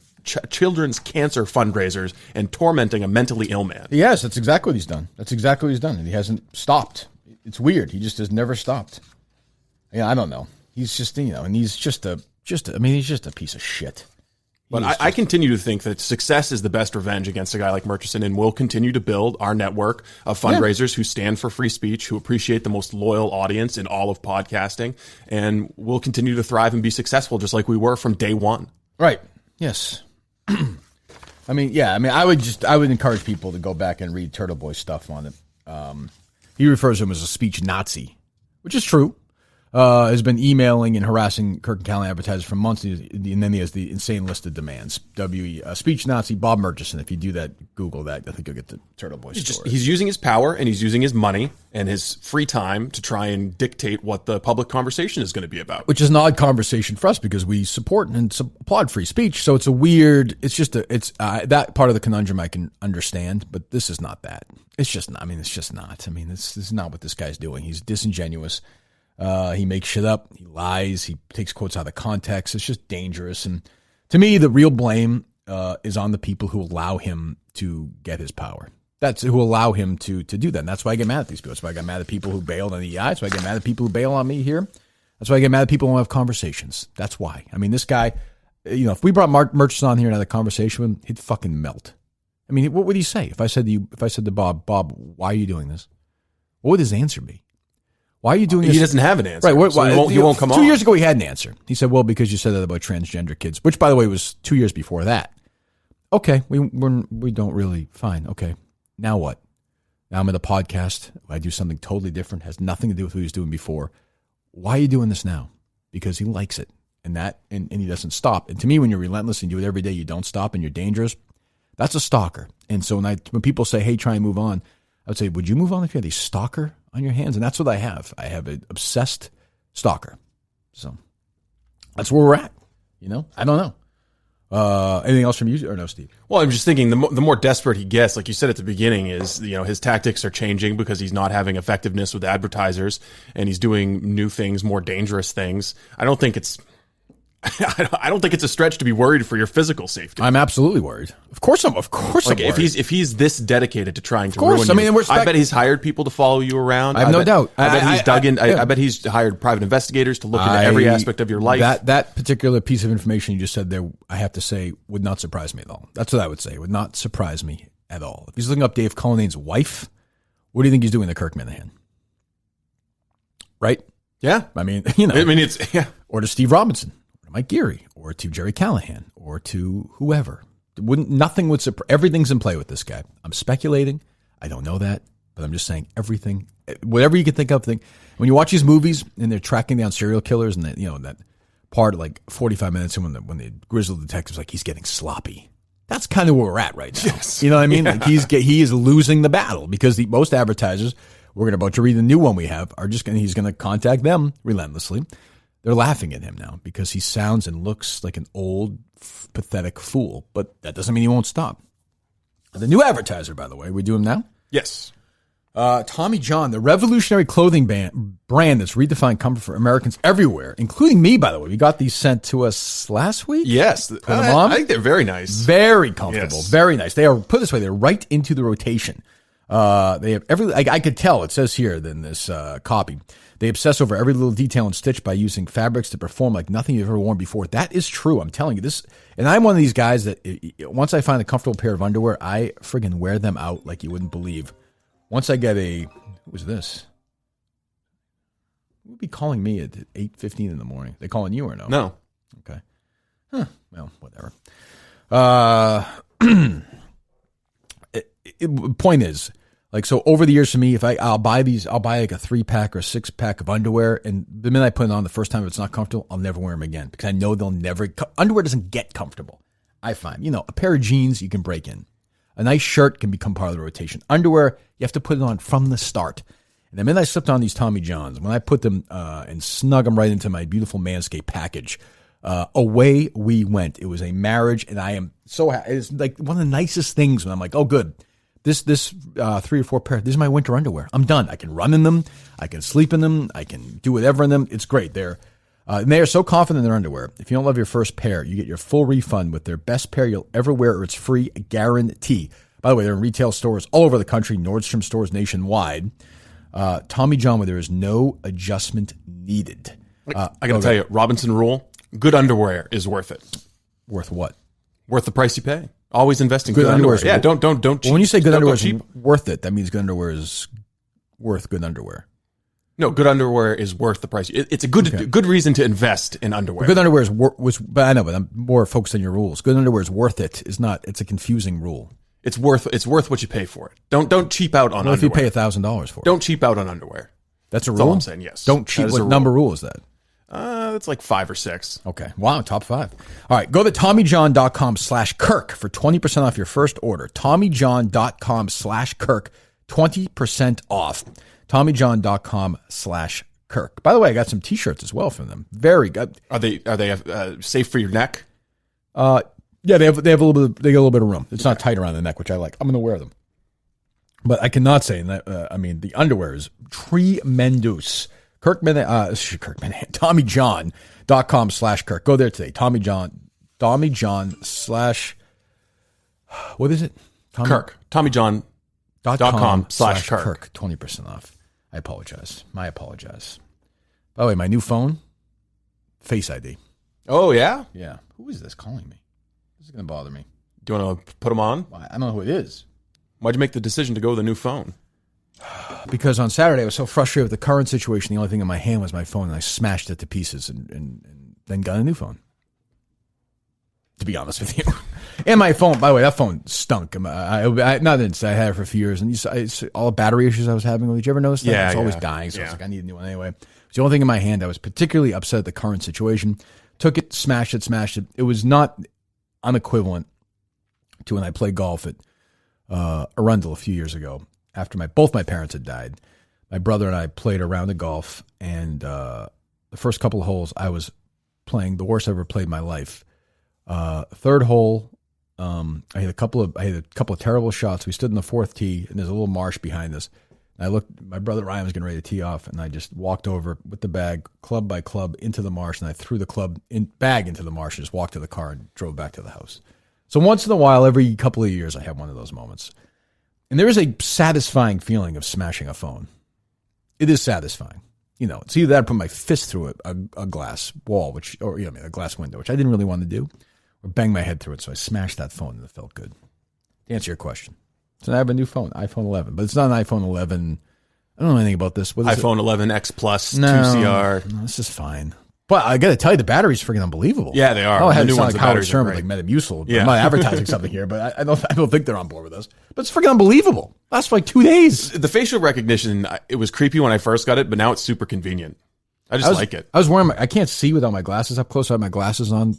children's cancer fundraisers and tormenting a mentally ill man. Yes, that's exactly what he's done. And he hasn't stopped. It's weird. He just has never stopped. Yeah, I don't know. He's just, and he's he's just a piece of shit. But I continue to think that success is the best revenge against a guy like Murchison, and we'll continue to build our network of fundraisers who stand for free speech, who appreciate the most loyal audience in all of podcasting, and we'll continue to thrive and be successful just like we were from day one. Right. Yes. I would encourage people to go back and read Turtle Boy's stuff on it. He refers to him as a speech Nazi, which is true. Has been emailing and harassing Kirk and Callan advertisers for months, and then he has the insane list of demands. Speech Nazi Bob Murchison. If you do that, Google that, I think you'll get the Turtle Boy story. He's using his power and he's using his money and his free time to try and dictate what the public conversation is going to be about. Which is an odd conversation for us because we support and applaud free speech. So it's a weird. It's just that part of the conundrum I can understand, but this is not that. It's just not. This is not what this guy's doing. He's disingenuous. He makes shit up. He lies. He takes quotes out of context. It's just dangerous. And to me, the real blame is on the people who allow him to get his power. That's who allow him to do that. And that's why I get mad at these people. That's why I get mad at people who bailed on the EI. That's why I get mad at people who bail on me here. That's why I get mad at people who want to have conversations. That's why. I mean, this guy, if we brought Murchison on here and had a conversation with him, he'd fucking melt. I mean, what would he say? If I said to Bob, why are you doing this? What would his answer be? Why are you doing this? He doesn't have an answer. Right. So he won't come on. 2 years ago, he had an answer. He said, well, because you said that about transgender kids, which, by the way, was 2 years before that. Okay. We don't really. Fine. Okay. Now what? Now I'm at a podcast. I do something totally different. Has nothing to do with who he was doing before. Why are you doing this now? Because he likes it. And he doesn't stop. And to me, when you're relentless and you do it every day, you don't stop and you're dangerous. That's a stalker. And so when people say, hey, try and move on, I would say, would you move on if you had a stalker on your hands? And that's what I have. I have an obsessed stalker. So that's where we're at. I don't know. Anything else from you or no, Steve? Well, I'm just thinking the more desperate he gets, like you said at the beginning, is, his tactics are changing because he's not having effectiveness with advertisers and he's doing new things, more dangerous things. I I don't think it's a stretch to be worried for your physical safety. I'm absolutely worried. Of course I'm worried. If he's this dedicated to trying to ruin you, I bet he's hired people to follow you around. I have no doubt. I bet he's hired private investigators to look into every aspect of your life. That particular piece of information you just said there, I have to say, would not surprise me at all. That's what I would say. It would not surprise me at all. If he's looking up Dave Cullinane's wife, what do you think he's doing to Kirk Minihane? Right? Yeah. I mean, it's yeah. Or to Steve Robinson, or to Mike Geary, or to Jerry Callahan, or to whoever. Nothing would surprise. Everything's in play with this guy. I'm speculating. I don't know that, but I'm just saying everything, whatever you can think of. When you watch these movies and they're tracking down serial killers, and that part like 45 minutes, and when the grizzled detective's like he's getting sloppy. That's kind of where we're at right now. Yes. You know what I mean? Yeah. Like he is losing the battle because most advertisers, we're about to read the new one we have, he's going to contact them relentlessly. They're laughing at him now because he sounds and looks like an old, pathetic fool. But that doesn't mean he won't stop. The new advertiser, by the way, we do him now? Yes. Tommy John, the revolutionary clothing brand that's redefined comfort for Americans everywhere, including me, by the way. We got these sent to us last week. Yes. I think they're very nice. Very comfortable. Yes. Very nice. They are, put it this way, they're right into the rotation. They have I could tell, it says here in this copy, they obsess over every little detail and stitch by using fabrics to perform like nothing you've ever worn before. That is true. I'm telling you this. And I'm one of these guys that once I find a comfortable pair of underwear, I friggin' wear them out like you wouldn't believe. Once I get who was this? Who would be calling me at 8:15 in the morning? They calling you or no? No. Okay. Well, whatever. Point is, like, so over the years for me, if I'll buy like a 3-pack or 6-pack of underwear, and the minute I put it on the first time, if it's not comfortable, I'll never wear them again because I know underwear doesn't get comfortable. I find, a pair of jeans you can break in. A nice shirt can become part of the rotation. Underwear, you have to put it on from the start. And the minute I slipped on these Tommy Johns, when I put them and snug them right into my beautiful Manscaped package, away we went. It was a marriage, and I am so happy. It's like one of the nicest things when I'm like, oh, good. This 3 or 4 pair, these are my winter underwear. I'm done. I can run in them. I can sleep in them. I can do whatever in them. It's great. And they are so confident in their underwear. If you don't love your first pair, you get your full refund with their best pair you'll ever wear, or it's free guarantee. By the way, they're in retail stores all over the country, Nordstrom stores nationwide. Tommy John, where there is no adjustment needed. I got to tell you, Robinson rule, good underwear is worth it. Worth what? Worth the price you pay. Always invest in good underwear. Yeah, don't cheap. Well, when you say good underwear is worth it, that means good underwear is worth good underwear. No, good underwear is worth the price. It's a good reason to invest in underwear. Good underwear but I know, but I'm more focused on your rules. Good underwear is worth it. It's a confusing rule. It's worth what you pay for it. Don't cheap out on underwear. If you pay $1,000 for it. Don't cheap out on underwear. That's a rule? That's all I'm saying, yes. Don't cheap. What number rule is that? It's like 5 or 6. Okay. Wow, top 5. All right, go to TommyJohn.com/Kirk for 20% off your first order. TommyJohn.com/Kirk, 20% off. TommyJohn.com/Kirk. By the way, I got some T-shirts as well from them. Very good. Are they safe for your neck? Yeah, they get a little bit of room. It's not tight around the neck, which I like. I'm going to wear them. But I cannot say that. The underwear is tremendous. Kirk Minihane, TommyJohn.com/Kirk. Go there today. TommyJohn / what is it? Kirk. TommyJohn.com/Kirk. 20% off. I apologize. My apologize. By the way, my new phone, Face ID. Oh, yeah? Yeah. Who is this calling me? This is going to bother me. Do you want to put them on? I don't know who it is. Why'd you make the decision to go with a new phone? Because on Saturday I was so frustrated with the current situation. The only thing in my hand was my phone, and I smashed it to pieces and then got a new phone. To be honest with you. And my phone, by the way, that phone stunk. I had it for a few years, and all the battery issues I was having. Did you ever notice that? Yeah, it's always dying, so I was like, I need a new one anyway. It's the only thing in my hand. I was particularly upset at the current situation. Took it, smashed it. It was not unequivalent to when I played golf at Arundel a few years ago. After both my parents had died, my brother and I played a round of golf, and the first couple of holes I was playing the worst I ever played in my life. Third hole, I had a couple of terrible shots. We stood in the fourth tee, and there's a little marsh behind us. I looked, my brother Ryan was getting ready to tee off, and I just walked over with the bag, club by club, into the marsh, and I threw the bag into the marsh and just walked to the car and drove back to the house. So once in a while, every couple of years, I have one of those moments. And there is a satisfying feeling of smashing a phone. It is satisfying. You know, it's either that or put my fist through a glass wall, a glass window, which I didn't really want to do, or bang my head through it. So I smashed that phone and it felt good. To answer your question. So I have a new phone, iPhone 11, but it's not an iPhone 11. I don't know anything about this. What is iPhone 11X Plus 2CR. No, this is fine. But I got to tell you, the battery's freaking unbelievable. Yeah, they are. Oh, I had the to new sound ones, like the Howard batteries are Stern, great. like Metamucil. Yeah. I'm not advertising something here, but I don't think they're on board with us. But it's freaking unbelievable. Lasts for like 2 daes. The facial recognition, it was creepy when I first got it, but now it's super convenient. I like it. I was wearing I can't see without my glasses up close. I have my glasses on.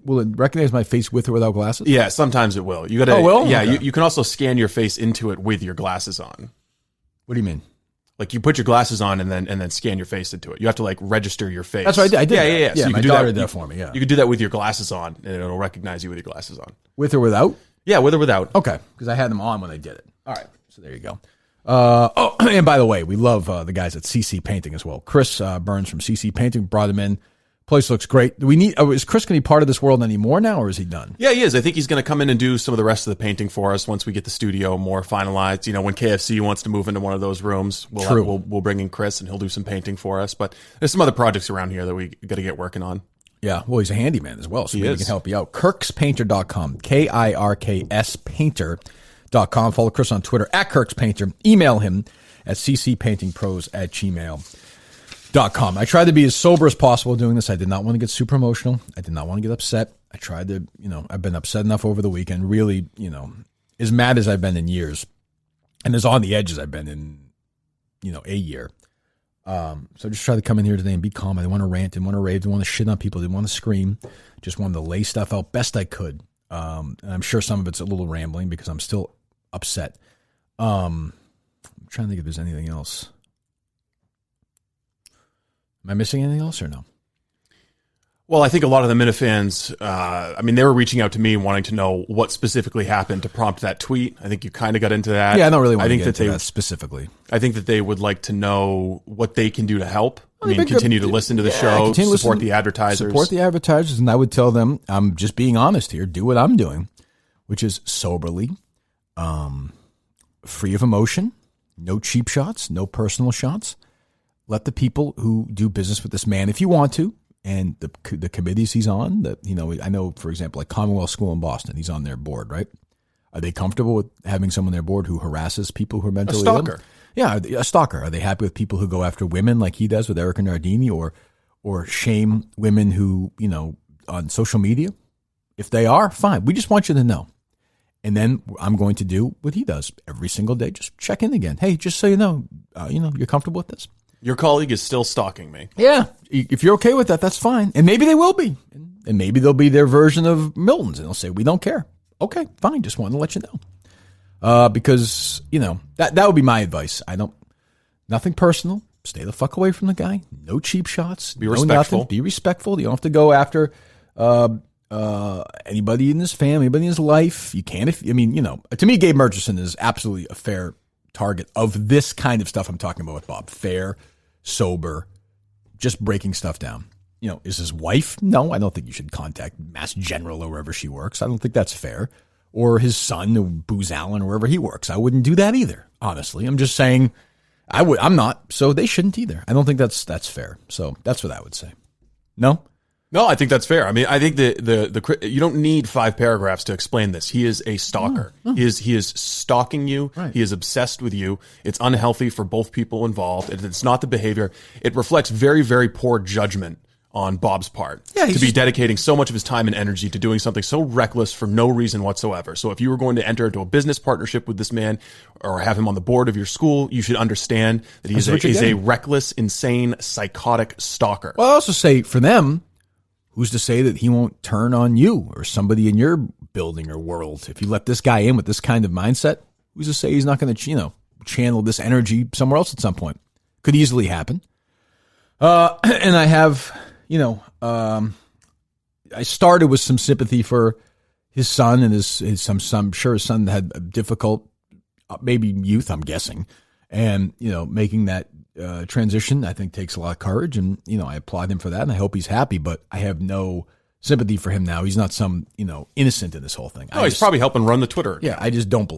Will it recognize my face with or without glasses? Yeah, sometimes it will. You gotta. Oh, will? Yeah, Okay. you can also scan your face into it with your glasses on. What do you mean? Like you put your glasses on and then scan your face into it. You have to like register your face. That's what I did. I did. Yeah. Yeah, So you my can do daughter that. did that for me. Yeah, You could do that with your glasses on, and it'll recognize you with your glasses on. with or without. Yeah, with or without. Okay, because I had them on when I did it. All right, so there you go. And by the way, we love the guys at CC Painting as well. Chris Burns from CC Painting brought him in. Place looks great. Do we need? Is Chris going to be part of this world anymore now, or is he done? Yeah, he is. I think he's going to come in and do some of the rest of the painting for us once we get the studio more finalized. You know, when KFC wants to move into one of those rooms, we'll bring in Chris and he'll do some painting for us. But there's some other projects around here that we got to get working on. Yeah, well, he's a handyman as well, so He maybe is. we can help you out. KirksPainter.com, KIRKS Painter.com. Follow Chris on Twitter at KirksPainter. Email him at ccpaintingpros@gmail.com. I tried to be as sober as possible doing this. I did not want to get super emotional. I did not want to get upset. I tried to, I've been upset enough over the weekend, really, as mad as I've been in years, and as on the edge as I've been in, a year. So I just tried to come in here today and be calm. I didn't want to rant, didn't want to rave, didn't want to shit on people, didn't want to scream. Just wanted to lay stuff out best I could. And I'm sure some of it's a little rambling because I'm still upset. I'm trying to think if there's anything else. Am I missing anything else or no? Well, I think a lot of the Minifans, they were reaching out to me wanting to know what specifically happened to prompt that tweet. I think you kind of got into that. Yeah, I don't really want to get into that specifically. I think that they would like to know what they can do to help. Continue to listen to the show, support the advertisers. Support the advertisers, and I would tell them, I'm just being honest here, do what I'm doing, which is soberly, free of emotion, no cheap shots, no personal shots. Let the people who do business with this man, if you want to, and the committees he's on, I know, for example, like Commonwealth School in Boston, he's on their board, right? Are they comfortable with having someone on their board who harasses people who are mentally ill? A stalker. Yeah, a stalker. Are they happy with people who go after women like he does with Erica Nardini, or shame women who, on social media? If they are, fine. We just want you to know. And then I'm going to do what he does every single day. Just check in again. Hey, just so you know, you're comfortable with this? Your colleague is still stalking me. Yeah. If you're okay with that, that's fine. And maybe they will be. And maybe they'll be their version of Milton's and they'll say, we don't care. Okay, fine. Just wanted to let you know. Because, that would be my advice. Nothing personal. Stay the fuck away from the guy. No cheap shots. Be respectful. Nothing. Be respectful. You don't have to go after anybody in his family, anybody in his life. You can to me, Gabe Murchison is absolutely a fair target of this kind of stuff I'm talking about with Bob. Fair, sober, just breaking stuff down. Is his wife? No, I don't think you should contact Mass General or wherever she works. I don't think that's fair. Or his son, or Booz Allen, or wherever he works. I wouldn't do that either, honestly. I'm just saying I'm not, so they shouldn't either. I don't think that's fair. So that's what I would say. No? No, I think that's fair. I think the you don't need 5 paragraphs to explain this. He is a stalker. No. He is stalking you. Right. He is obsessed with you. It's unhealthy for both people involved. It's not the behavior. It reflects very, very poor judgment on Bob's part to be dedicating so much of his time and energy to doing something so reckless for no reason whatsoever. So if you were going to enter into a business partnership with this man or have him on the board of your school, you should understand that he's a reckless, insane, psychotic stalker. Well, I also say for them, who's to say that he won't turn on you or somebody in your building or world? If you let this guy in with this kind of mindset, who's to say he's not going to, channel this energy somewhere else at some point? Could easily happen. And I have, I started with some sympathy for his son and his I'm sure his son had a difficult, maybe youth, I'm guessing. And, making that transition, I think, takes a lot of courage. And, I applaud him for that. And I hope he's happy. But I have no sympathy for him now. He's not some, innocent in this whole thing. No, he's probably helping run the Twitter account. Yeah,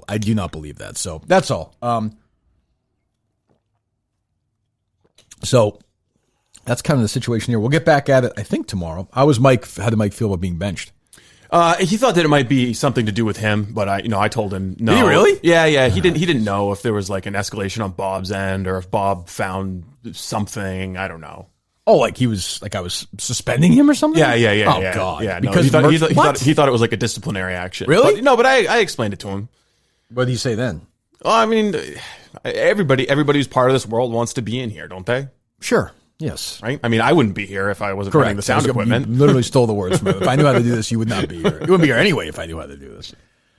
I do not believe that. So that's all. So that's kind of the situation here. We'll get back at it, I think, tomorrow. How did Mike feel about being benched? He thought that it might be something to do with him, but I told him no. Did he really? Yeah. He didn't know if there was like an escalation on Bob's end or if Bob found something. I don't know. Oh, like I was suspending him or something? Yeah. Oh, yeah. God. Yeah, no, because he thought it was like a disciplinary action. Really? But I explained it to him. What did he say then? Well, I mean, everybody who's part of this world wants to be in here, don't they? Sure. Yes. Right? I mean, I wouldn't be here if I wasn't running the sound equipment. You literally stole the words from him. If I knew how to do this, you would not be here. You wouldn't be here anyway if I knew how to do this.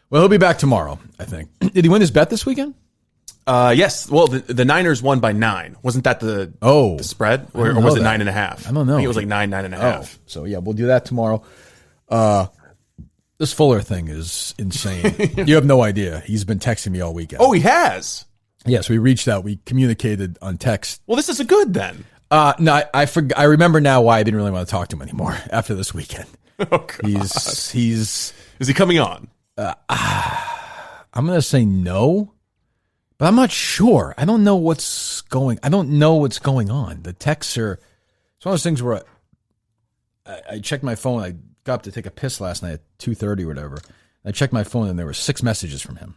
Well, he'll be back tomorrow, I think. Did he win his bet this weekend? Yes. Well, the Niners won by 9. Wasn't that the spread? Or was it 9.5? I don't know. I think it was like 9.5. Oh, so, yeah, we'll do that tomorrow. This Fuller thing is insane. You have no idea. He's been texting me all weekend. Oh, he has? Yes, we reached out. We communicated on text. Well, this is a good then. No, I remember now why I didn't really want to talk to him anymore after this weekend. Oh, God. Is he coming on? I'm going to say no, but I'm not sure. I don't know what's going on. The texts are, it's one of those things where I checked my phone. I got up to take a piss last night at 2:30 or whatever. I checked my phone and there were 6 messages from him.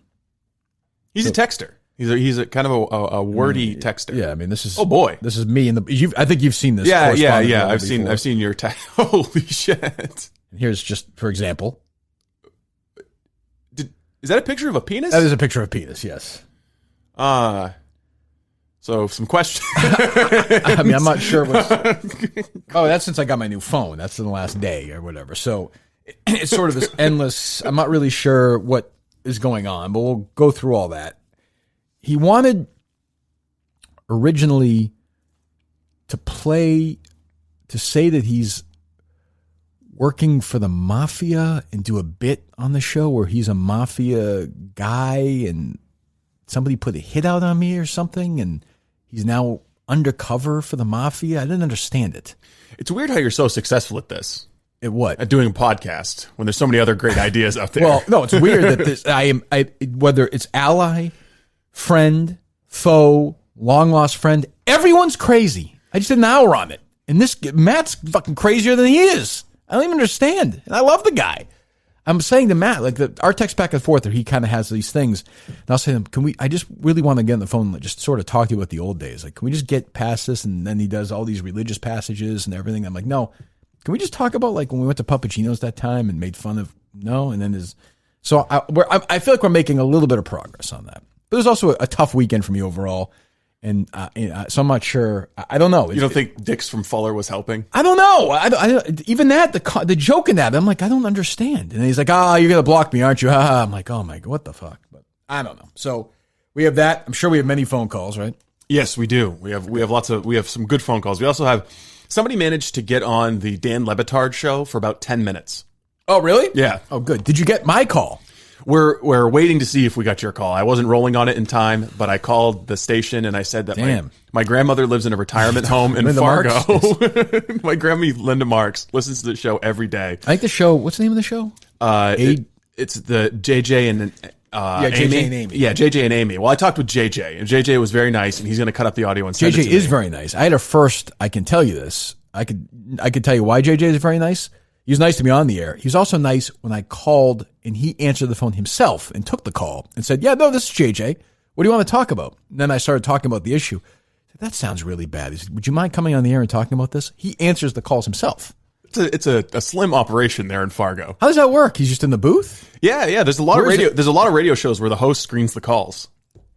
He's a texter. He's a kind of a wordy texter. Yeah, I mean, this is this is me I think you've seen this. Yeah. I've seen your text. Holy shit! And here's just for example. Is that a picture of a penis? That is a picture of a penis. Yes. So some questions. I mean, I'm not sure that's since I got my new phone. That's in the last day or whatever. So it's sort of this endless. I'm not really sure what is going on, but we'll go through all that. He wanted originally to say that he's working for the mafia and do a bit on the show where he's a mafia guy and somebody put a hit out on me or something and he's now undercover for the mafia. I didn't understand it. It's weird how you're so successful at this. At what? At doing a podcast when there's so many other great ideas out there. Well, no, it's weird that whether it's ally, friend, foe, long lost friend, everyone's crazy. I just did an hour on it. And Matt's fucking crazier than he is. I don't even understand. And I love the guy. I'm saying to Matt, like our text back and forth, where he kind of has these things. And I'll say to him, I just really want to get on the phone and just sort of talk to you about the old days. Like, can we just get past this? And then he does all these religious passages and everything. I'm like, no, can we just talk about like when we went to Puppuccino's that time and made fun of, no? And then I feel like we're making a little bit of progress on that. But it was also a tough weekend for me overall. And so I'm not sure. I don't know. You don't think Dix from Fuller was helping? I don't know. I even that, the joke in that, I'm like, I don't understand. And he's like, you're going to block me, aren't you? I'm like, oh my God, what the fuck? But I don't know. So we have that. I'm sure we have many phone calls, right? Yes, we do. We have some good phone calls. We also have somebody managed to get on the Dan Le Batard show for about 10 minutes. Oh, really? Yeah. Oh, good. Did you get my call? We're waiting to see if we got your call. I wasn't rolling on it in time, but I called the station and I said that my grandmother lives in a retirement home in Fargo. My grandma Linda Marks listens to the show every day. I think the show. What's the name of the show? It's the JJ and JJ and Amy. Yeah, JJ and Amy. Well, I talked with JJ, and JJ was very nice, and he's going to cut up the audio and send it to me. JJ is very nice. I had a first. I can tell you this. I could tell you why JJ is very nice. He was nice to me on the air. He was also nice when I called and he answered the phone himself and took the call and said, yeah, no, this is JJ. What do you want to talk about? And then I started talking about the issue. I said, that sounds really bad. He said, would you mind coming on the air and talking about this? He answers the calls himself. It's a slim operation there in Fargo. How does that work? He's just in the booth? Yeah. There's a lot of radio shows where the host screens the calls.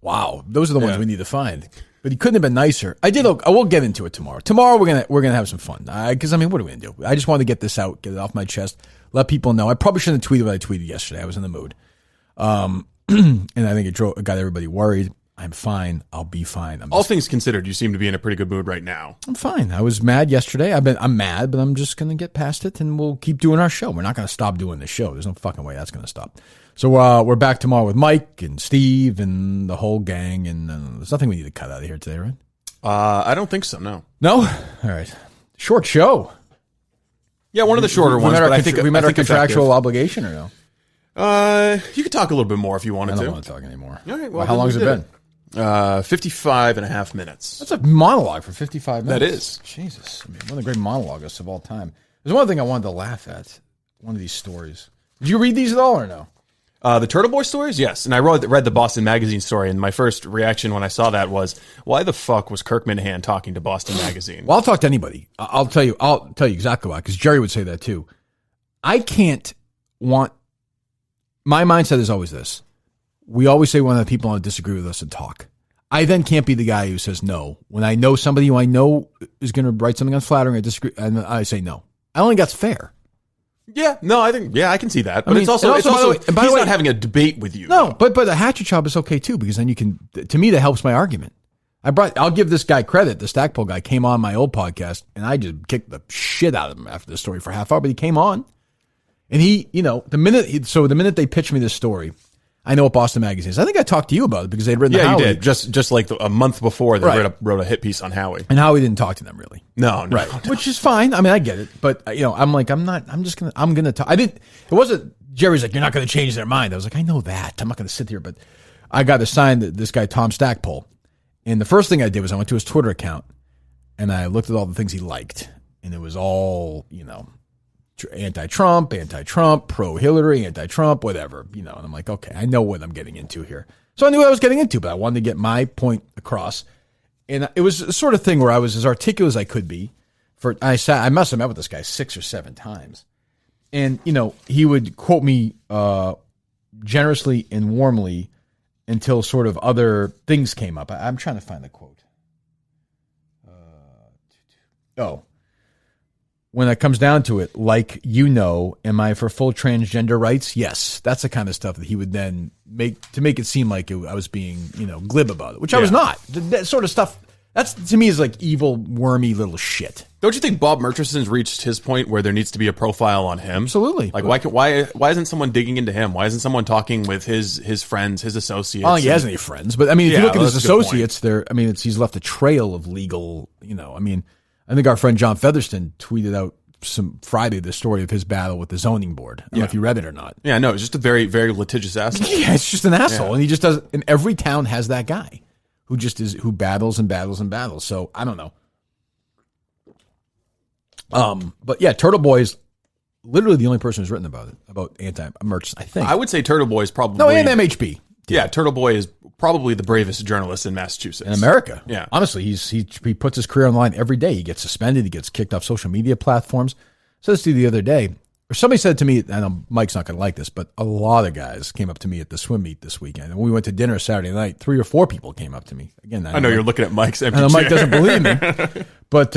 Wow. Those are the ones we need to find. But he couldn't have been nicer. I will get into it tomorrow. Tomorrow we're gonna have some fun. Because what are we gonna do? I just wanted to get this out, get it off my chest, let people know. I probably shouldn't have tweeted what I tweeted yesterday. I was in the mood, and I think it got everybody worried. I'm fine. I'll be fine. All things considered, you seem to be in a pretty good mood right now. I'm fine. I was mad yesterday. I'm mad, but I'm just going to get past it, and we'll keep doing our show. We're not going to stop doing the show. There's no fucking way that's going to stop. So we're back tomorrow with Mike and Steve and the whole gang, and there's nothing we need to cut out of here today, right? I don't think so, no. No? All right. Short show. Yeah, one of the shorter ones. We met our contractual obligation or no? You could talk a little bit more if you wanted to. I don't want to talk anymore. All right, well, how long has it been? 55 and a half minutes. That's a monologue for 55 minutes. That is. Jesus. I mean, one of the great monologuists of all time. There's one thing I wanted to laugh at. One of these stories. Did you read these at all or no? The Turtle Boy stories? Yes. And I read the Boston Magazine story, and my first reaction when I saw that was, why the fuck was Kirk Minihane talking to Boston Magazine? Well, I'll talk to anybody. I'll tell you exactly why, because Jerry would say that too. I can't want... My mindset is always this. We always say when the people want to disagree with us and talk. I then can't be the guy who says no. When I know somebody who I know is going to write something unflattering, I disagree, and I say no. I don't think that's fair. Yeah, no, I can see that. But I mean, it's also he's not having a debate with you. No, but a hatchet job is okay too, because then you can, to me, that helps my argument. I'll give this guy credit. The Stackpole guy came on my old podcast, and I just kicked the shit out of him after the story for a half hour, but he came on. And he, the minute they pitched me this story, I know what Boston Magazine is. I think I talked to you about it because they'd written Howie. Yeah, you did. Just like a month before, they wrote a hit piece on Howie. And Howie didn't talk to them really. No. Which is fine. I mean, I get it. But, I'm going to talk. It wasn't, Jerry's like, you're not going to change their mind. I was like, I know that. I'm not going to sit here. But I got assigned this guy, Tom Stackpole. And the first thing I did was I went to his Twitter account and I looked at all the things he liked. And it was all, anti-Trump, pro-Hillary, anti-Trump, whatever, and I'm like, okay, I know what I'm getting into here. So I knew what I was getting into, but I wanted to get my point across. And it was a sort of thing where I was as articulate as I could be. I must have met with this guy 6 or 7 times. And, he would quote me generously and warmly until sort of other things came up. I'm trying to find the quote. When it comes down to it, am I for full transgender rights? Yes. That's the kind of stuff that he would then make it seem like I was being, glib about it, which I was not. That sort of stuff, that's to me is like evil, wormy little shit. Don't you think Bob Murchison's reached his point where there needs to be a profile on him? Absolutely. Like, why isn't someone digging into him? Why isn't someone talking with his friends, his associates? I don't think he has any friends, but I mean, if you look at his associates, he's left a trail of legal, I think our friend John Featherston tweeted out the story of his battle with the zoning board. I don't know if you read it or not. Yeah, no, it's just a very, very litigious asshole. Yeah, it's just an asshole. And he just does, and every town has that guy who battles and battles and battles. So I don't know. But yeah, Turtle Boy is literally the only person who's written about it, about anti-Murchison, I think. I would say Turtle Boy is probably... No, and MHB. Yeah, Turtle Boy is probably the bravest journalist in Massachusetts. In America. Yeah. Honestly, he puts his career on the line every day. He gets suspended. He gets kicked off social media platforms. So this the other day, or somebody said to me, I know Mike's not going to like this, but a lot of guys came up to me at the swim meet this weekend. And when we went to dinner Saturday night, 3 or 4 people came up to me. Again, I know you're looking at Mike's empty chair. I know Mike doesn't believe me. But,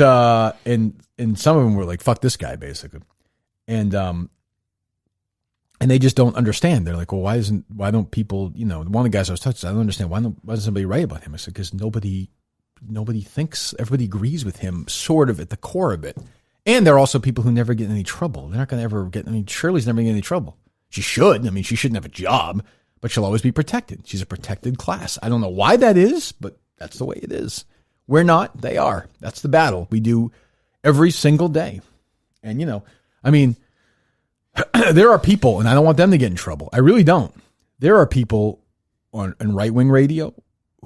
and some of them were like, fuck this guy, basically. And they just don't understand. They're like, well, why don't people, one of the guys I was talking to, I don't understand. Why doesn't somebody write about him? I said, because nobody thinks, everybody agrees with him sort of at the core of it. And there are also people who never get in any trouble. They're not going to ever Shirley's never going to get in any trouble. She should. She shouldn't have a job, but she'll always be protected. She's a protected class. I don't know why that is, but that's the way it is. We're not, they are. That's the battle we do every single day. And, there are people, and I don't want them to get in trouble. I really don't. There are people on right-wing radio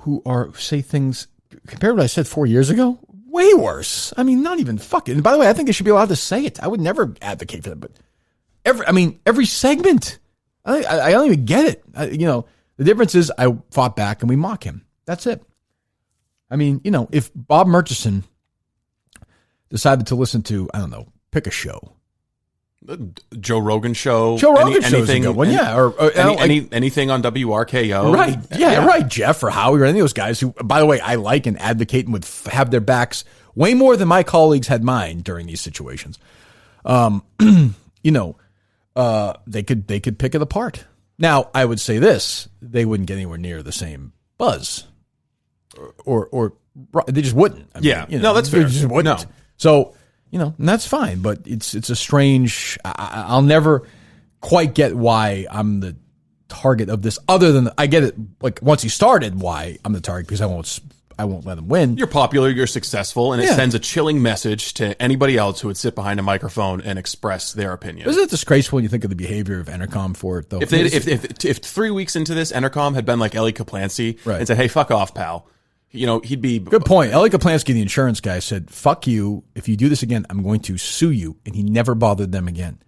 who say things, compared to what I said 4 years ago, way worse. Not even fucking. And by the way, I think they should be allowed to say it. I would never advocate for that, but every segment, I don't even get it. The difference is I fought back and we mock him. That's it. If Bob Murchison decided to listen to, I don't know, pick a show. Joe Rogan show. Joe Rogan show is a good one, yeah. Or anything on WRKO. Right, yeah, right. Jeff or Howie or any of those guys who, by the way, I like and advocate and would have their backs way more than my colleagues had mine during these situations. They could pick it apart. Now, I would say this, they wouldn't get anywhere near the same buzz. or they just wouldn't. I mean, no, that's fair. They just wouldn't. No. So, and that's fine, but it's a strange, I'll never quite get why I'm the target of this, other than I get it, like once he started, why I'm the target, because I won't let him win. You're popular, you're successful, and it sends a chilling message to anybody else who would sit behind a microphone and express their opinion. Isn't it disgraceful when you think of the behavior of Entercom for it, though? If 3 weeks into this, Entercom had been like Ellie Kaplansky and said, "Hey, fuck off, pal," he'd be... Good point. Ellie Kaplansky, the insurance guy, said, "Fuck you. If you do this again, I'm going to sue you." And he never bothered them again.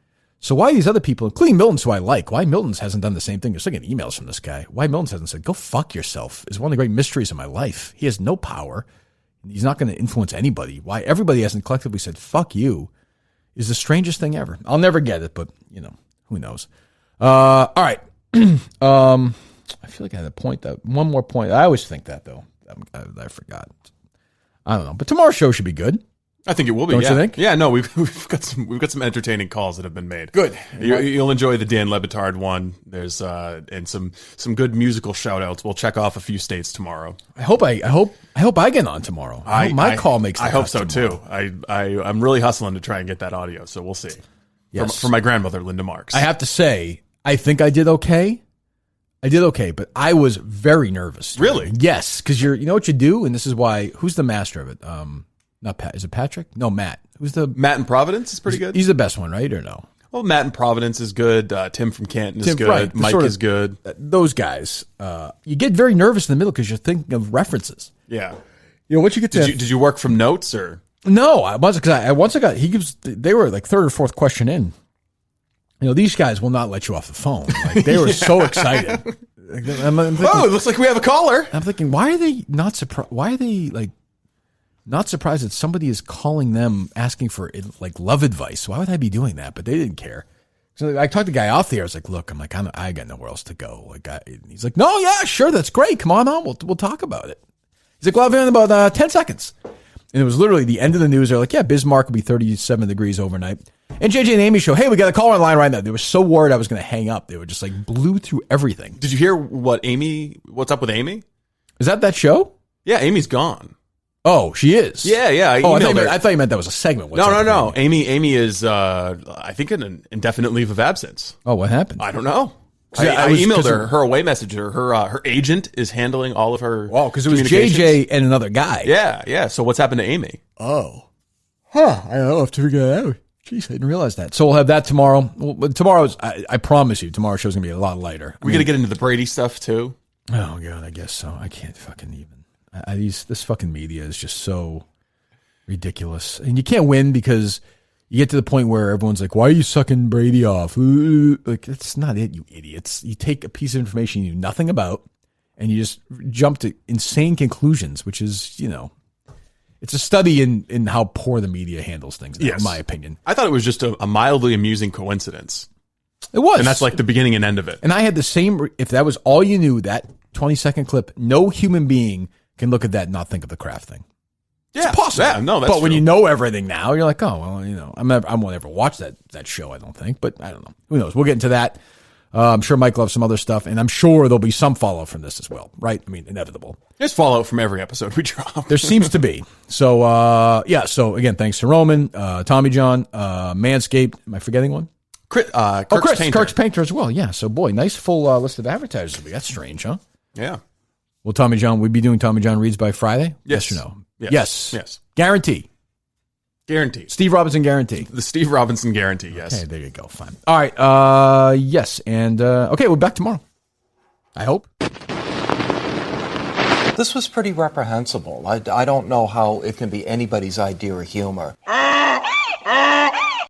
So why these other people, including Milton's, who I like, why Milton's hasn't done the same thing? You're still getting emails from this guy. Why Milton's hasn't said, "Go fuck yourself," is one of the great mysteries of my life. He has no power. He's not going to influence anybody. Why everybody hasn't collectively said, "Fuck you," is the strangest thing ever. I'll never get it, but, who knows? All right. I feel like I had a point. One more point. I always think that, though. I forgot. I don't know. But tomorrow's show should be good. I think it will be. Don't you think? Yeah, no, we've got some entertaining calls that have been made. Good. You'll enjoy the Dan Le Batard one. There's and some good musical shout outs. We'll check off a few states tomorrow. I hope I get on tomorrow. My call makes. I hope so tomorrow. Too. I'm really hustling to try and get that audio. So we'll see. Yes. For my grandmother, Linda Marks. I have to say, I think I did okay. But I was very nervous. Really? Yes, because you know what you do, and this is why. Who's the master of it? Not Pat. Is it Patrick? No, Matt. Matt in Providence is pretty good. He's the best one, right? Or no? Well, Matt in Providence is good. Tim from Canton is good. Right. Mike is good. Those guys. You get very nervous in the middle because you're thinking of references. Yeah. Once you get to did you work from notes or? No, they were like third or fourth question in. These guys will not let you off the phone. Like, they were so excited. I'm thinking, it looks like we have a caller. I'm thinking, why are they not surprised? Why are they not surprised that somebody is calling them asking for love advice? Why would I be doing that? But they didn't care. So I talked to the guy off the air. I was like, "Look, I got nowhere else to go." He's like, "No, yeah, sure, that's great. Come on, we'll talk about it." He's like, "Well, I'll be in about 10 seconds." And it was literally the end of the news. They're like, "Yeah, Bismarck will be 37 degrees overnight." And JJ and Amy show, "Hey, we got a caller on line right now." They were so worried I was going to hang up. They were just blew through everything. Did you hear what's up with Amy? Is that show? Yeah, Amy's gone. Oh, she is? Yeah. I thought you meant that was a segment. No. Amy is, I think, in an indefinite leave of absence. Oh, what happened? I don't know. I emailed her away message. Her agent is handling all of her. Oh, because it was JJ and another guy. Yeah. So what's happened to Amy? Oh. Huh. I don't know. I have to figure that out. Jeez, I didn't realize that. So we'll have that tomorrow. I promise you, tomorrow's show's going to be a lot lighter. We're going to get into the Brady stuff, too? Oh, God, I guess so. I can't fucking even. This fucking media is just so ridiculous. And you can't win because you get to the point where everyone's like, "Why are you sucking Brady off?" Like, that's not it, you idiots. You take a piece of information you knew nothing about and you just jump to insane conclusions, which is, it's a study in how poor the media handles things, now, in my opinion. I thought it was just a mildly amusing coincidence. It was. And that's like the beginning and end of it. And I had the same, if that was all you knew, that 20-second clip, no human being can look at that and not think of the Kraft thing. Yeah, it's possible. Yeah, no, that's but when true. you know everything now, you're like, oh, well, I won't ever watch that show, I don't think. But I don't know. Who knows? We'll get into that. I'm sure Mike will have some other stuff, and I'm sure there'll be some follow from this as well, right? I mean, inevitable. There's fallout from every episode we drop. There seems to be. So, So again, thanks to Roman, Tommy John, Manscaped. Am I forgetting one? Kirk's Painter as well. Yeah. So, boy, nice full list of advertisers. That's strange, huh? Yeah. Will Tommy John, we'd be doing Tommy John reads by Friday? Yes. Yes or no? Yes. Guarantee. Steve Robinson guarantee. The Steve Robinson guarantee, yes. Okay, there you go. Fine. All right. Yes. And, okay, we're back tomorrow. I hope. This was pretty reprehensible. I don't know how it can be anybody's idea of humor.